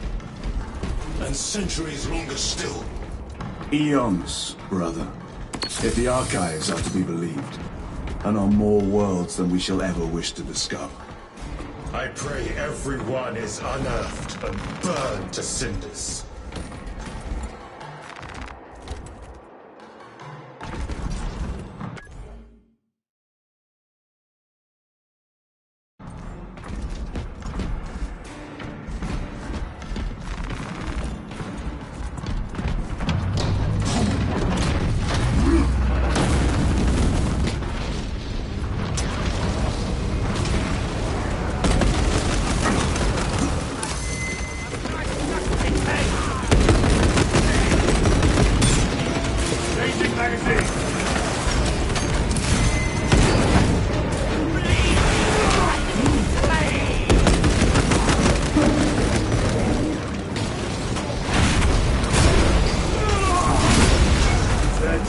And centuries longer still. Eons, brother. If the archives are to be believed. And on more worlds than we shall ever wish to discover. I pray everyone is unearthed and burned to cinders.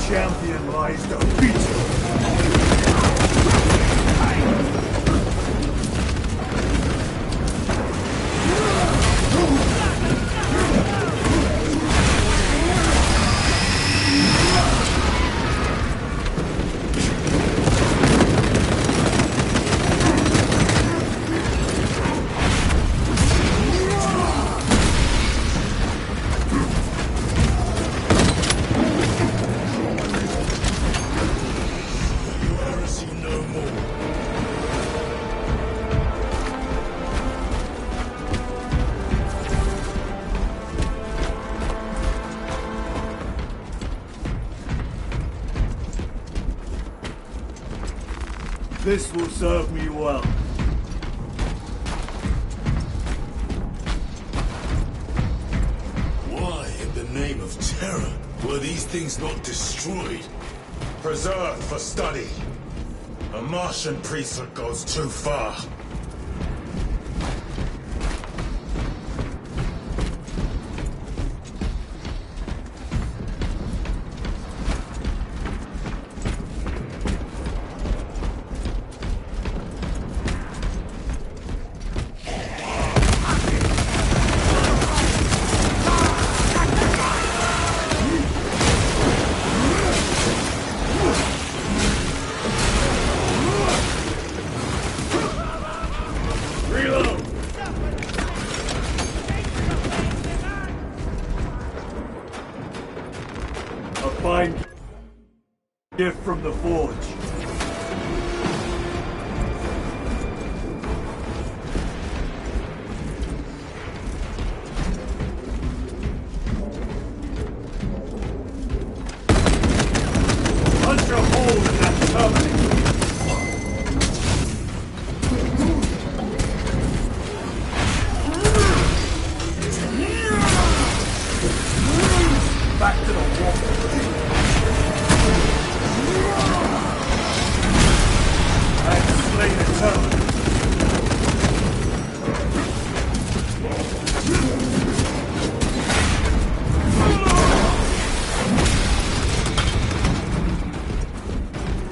Champion lies defeated. This will serve me well. Why, in the name of terror, were these things not destroyed? Preserved for study. A Martian priesthood goes too far. Fine gift from the Forge. Punch a hole in that terminal. Back to the wall. Slain the terminal.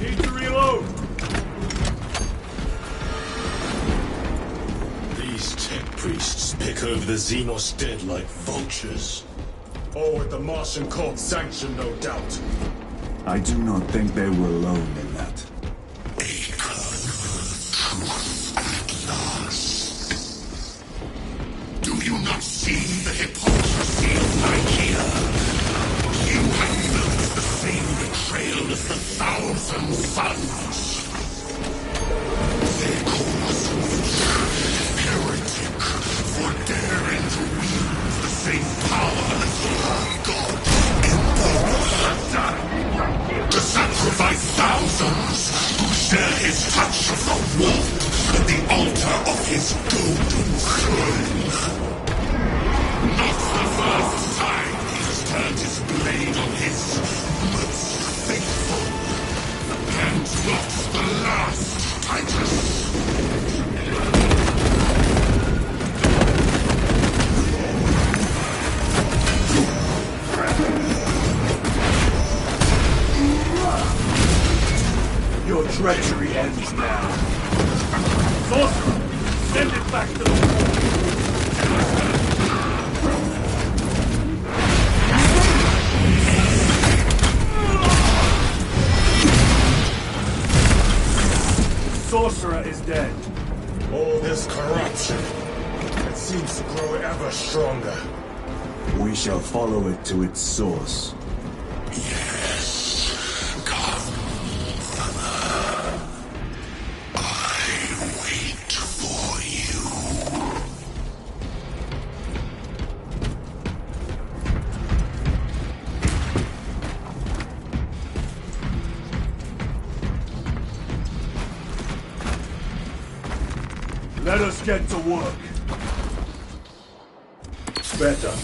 Need to reload. These tech priests pick over the Xenos dead like vultures. All with the Martian cult's sanction, no doubt. I do not think they were alone in that. Do you not see the hypocrisy of my here? You have felt the same betrayal as the 1,000 Suns. They call us heretic for daring to wield the same power as the Lord God Emperor has done. To sacrifice thousands who share his touch of the wolf at the altar of his golden throne. Not the first time he has turned his blade on his most faithful. And not the last, Titus. Your treachery ends now. Sorcerer! Send it back to the wall! Sorcerer is dead. All this corruption, it seems to grow ever stronger. We shall follow it to its source. Yes, come. I wait for you. Let us get to work. Better.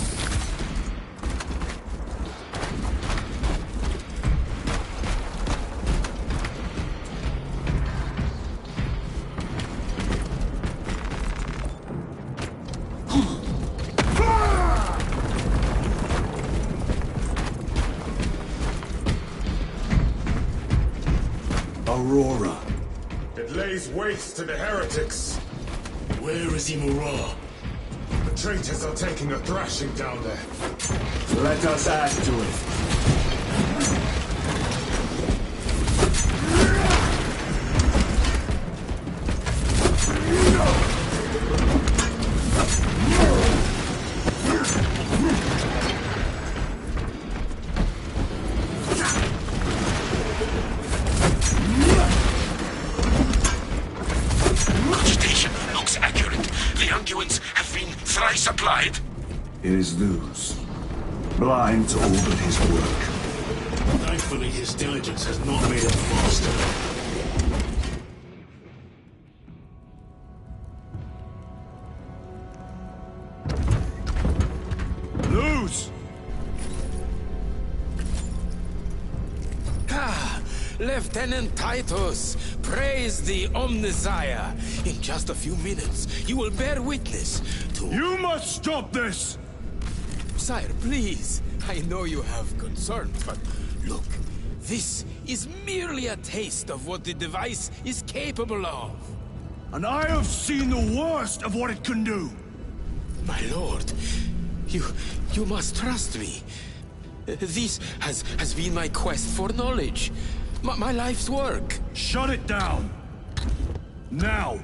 Aurora. It lays waste to the heretics. Where is Imura? The traitors are taking a thrashing down there. Let us add to it. Cogitation looks accurate. The unguents have been thrice applied. It is Luz. Blind to all but his work. Thankfully, his diligence has not made him faster. Luz! Lieutenant Titus, praise the Omnissiah. In just a few minutes, you will bear witness to... You must stop this! Sire, please. I know you have concerns, but look, this is merely a taste of what the device is capable of. And I have seen the worst of what it can do. My lord, you must trust me. This has been my quest for knowledge. My life's work. Shut it down. Now.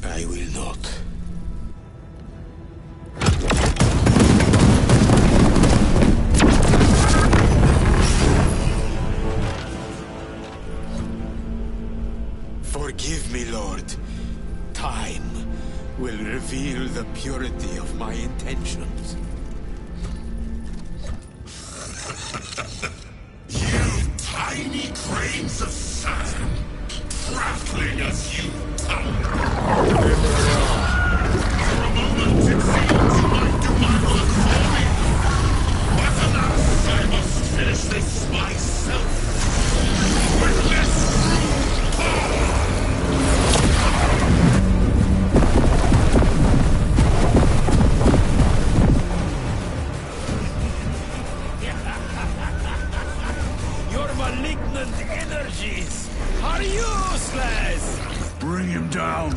I will not. Forgive me, Lord. Time will reveal the purity of my intentions. You tiny grains of sand, prattling as you tumble. For a moment it seems you might do my work for me. But alas, I must finish this myself. With less malignant energies are useless! Bring him down.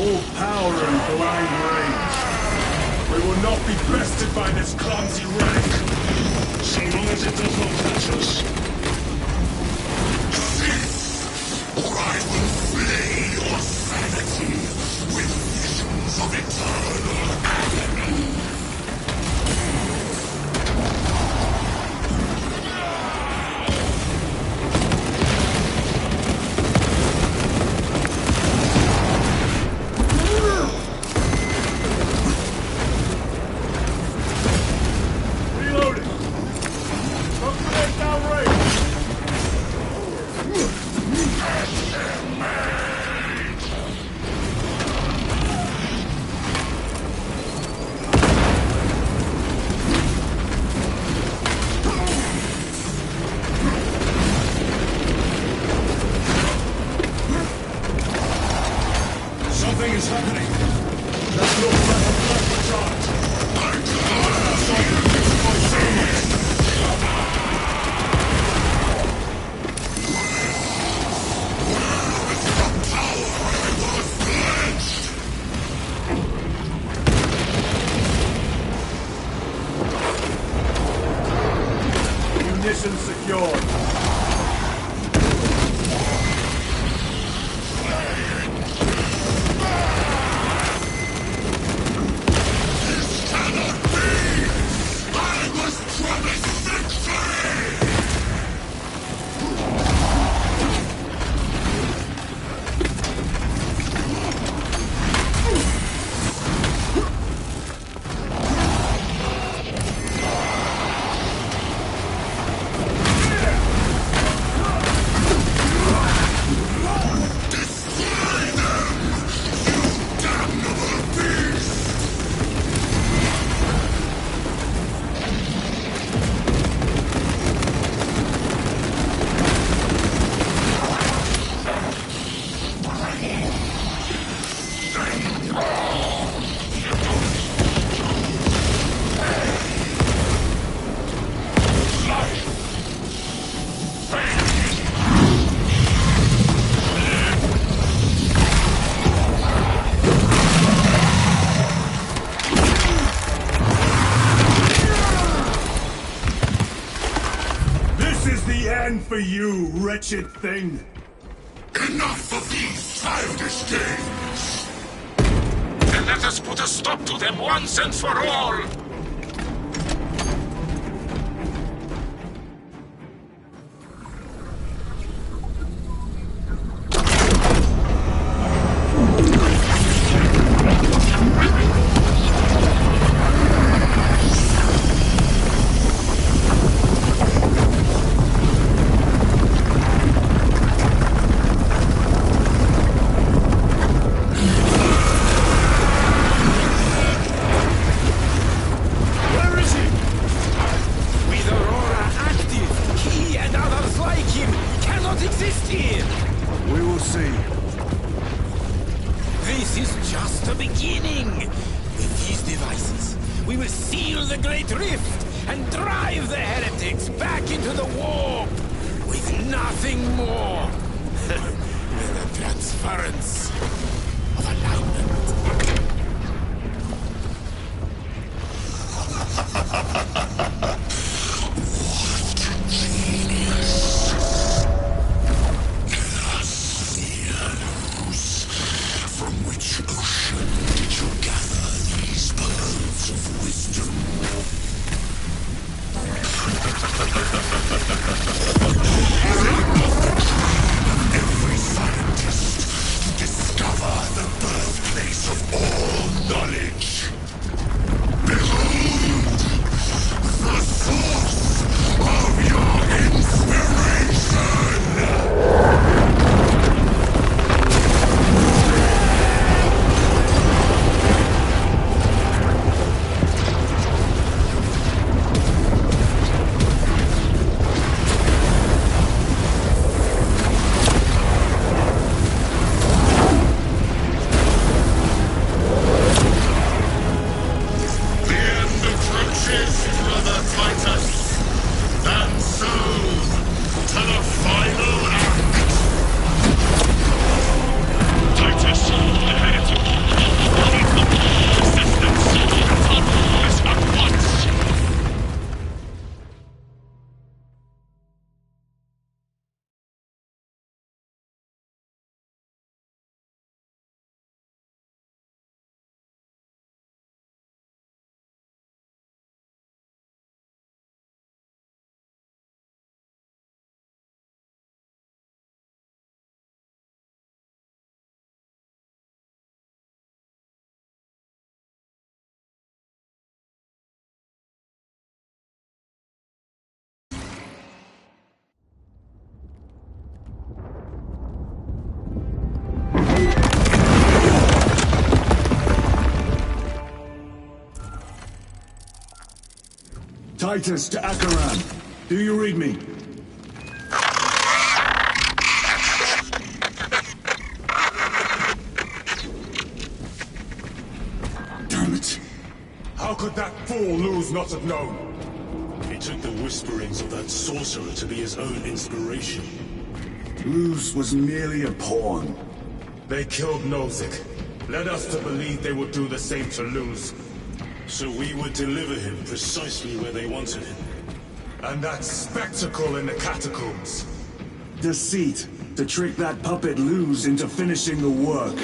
All power and blind rage. We will not be bested by this clumsy wreck. So long as it does not touch us. or I will flay your sanity with visions of eternal agony. Something is happening. That looks like a blood charge. Munition secured. For you, wretched thing! Enough of these childish games! Then let us put a stop to them once and for all! Titus to Acheran. Do you read me? How could that fool Luz not have known? He took the whisperings of that sorcerer to be his own inspiration. Luz was merely a pawn. They killed Nozick. Led us to believe they would do the same to Luz. So we would deliver him precisely where they wanted him. And that spectacle in the catacombs. Deceit, to trick that puppet Luz into finishing the work.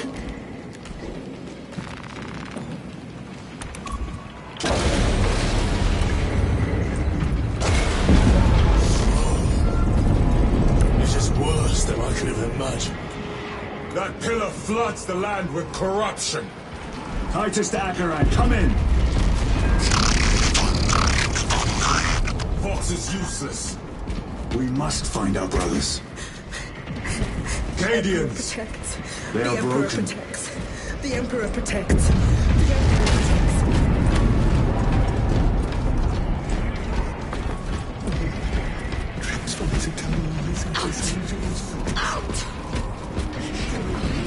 This is worse than I could have imagined. That pillar floods the land with corruption. Titus to Acheran, come in! Vox is useless. We must find our brothers. Cadians! They are broken. The Emperor protects. The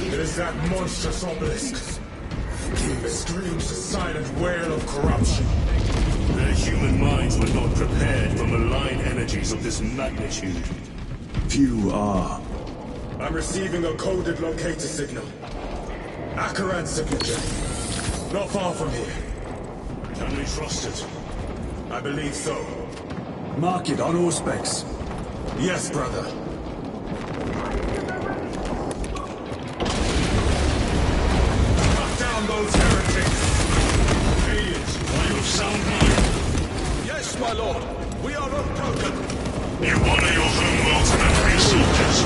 It is that monstrous obelisk. It screams the silent wail of corruption. Their human minds were not prepared for malign energies of this magnitude. Few are. I'm receiving a coded locator signal. Acheran's signature. Not far from here. Can we trust it? I believe so. Mark it on Auspex. Yes, brother. Knock down those heretics! Aliens, are you of sound mind? Yes, my lord. We are unbroken. You honor your homeworld's memory, soldiers.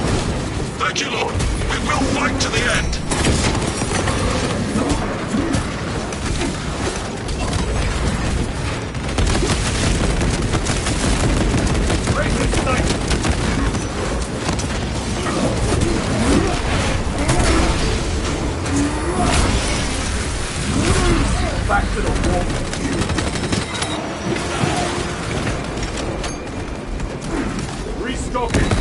Thank you, Lord. We will fight to the end. Back to the wall. Restocking!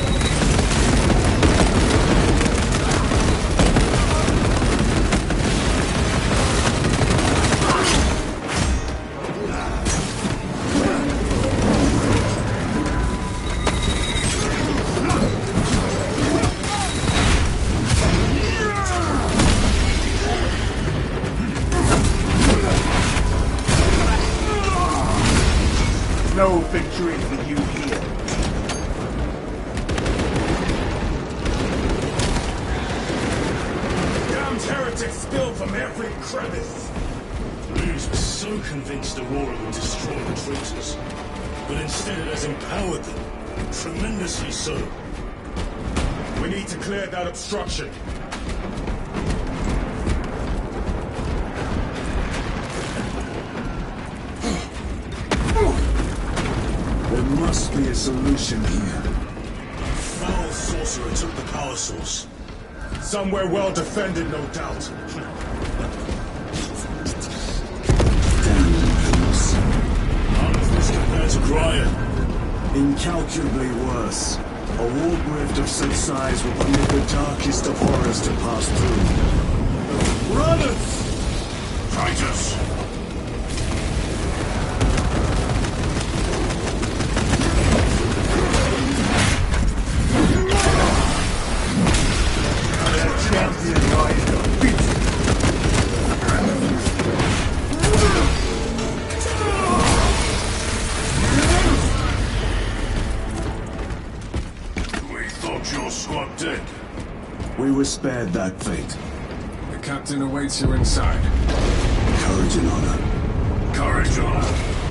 No victory for you here. Damned heretics spill from every crevice. Luz was so convinced Aurora would destroy the traitors. But instead it has empowered them. Tremendously so. We need to clear that obstruction. There must be a solution here. Foul sorcerer took the power source. Somewhere well defended, no doubt. How does this compare to Gryan? Incalculably worse. A warp rift of such size will permit the darkest of horrors to pass through. Brothers! Titus! Champion lies defeated. We thought your squad dead. We were spared that fate. The captain awaits you inside. Courage and honor. Courage, honor.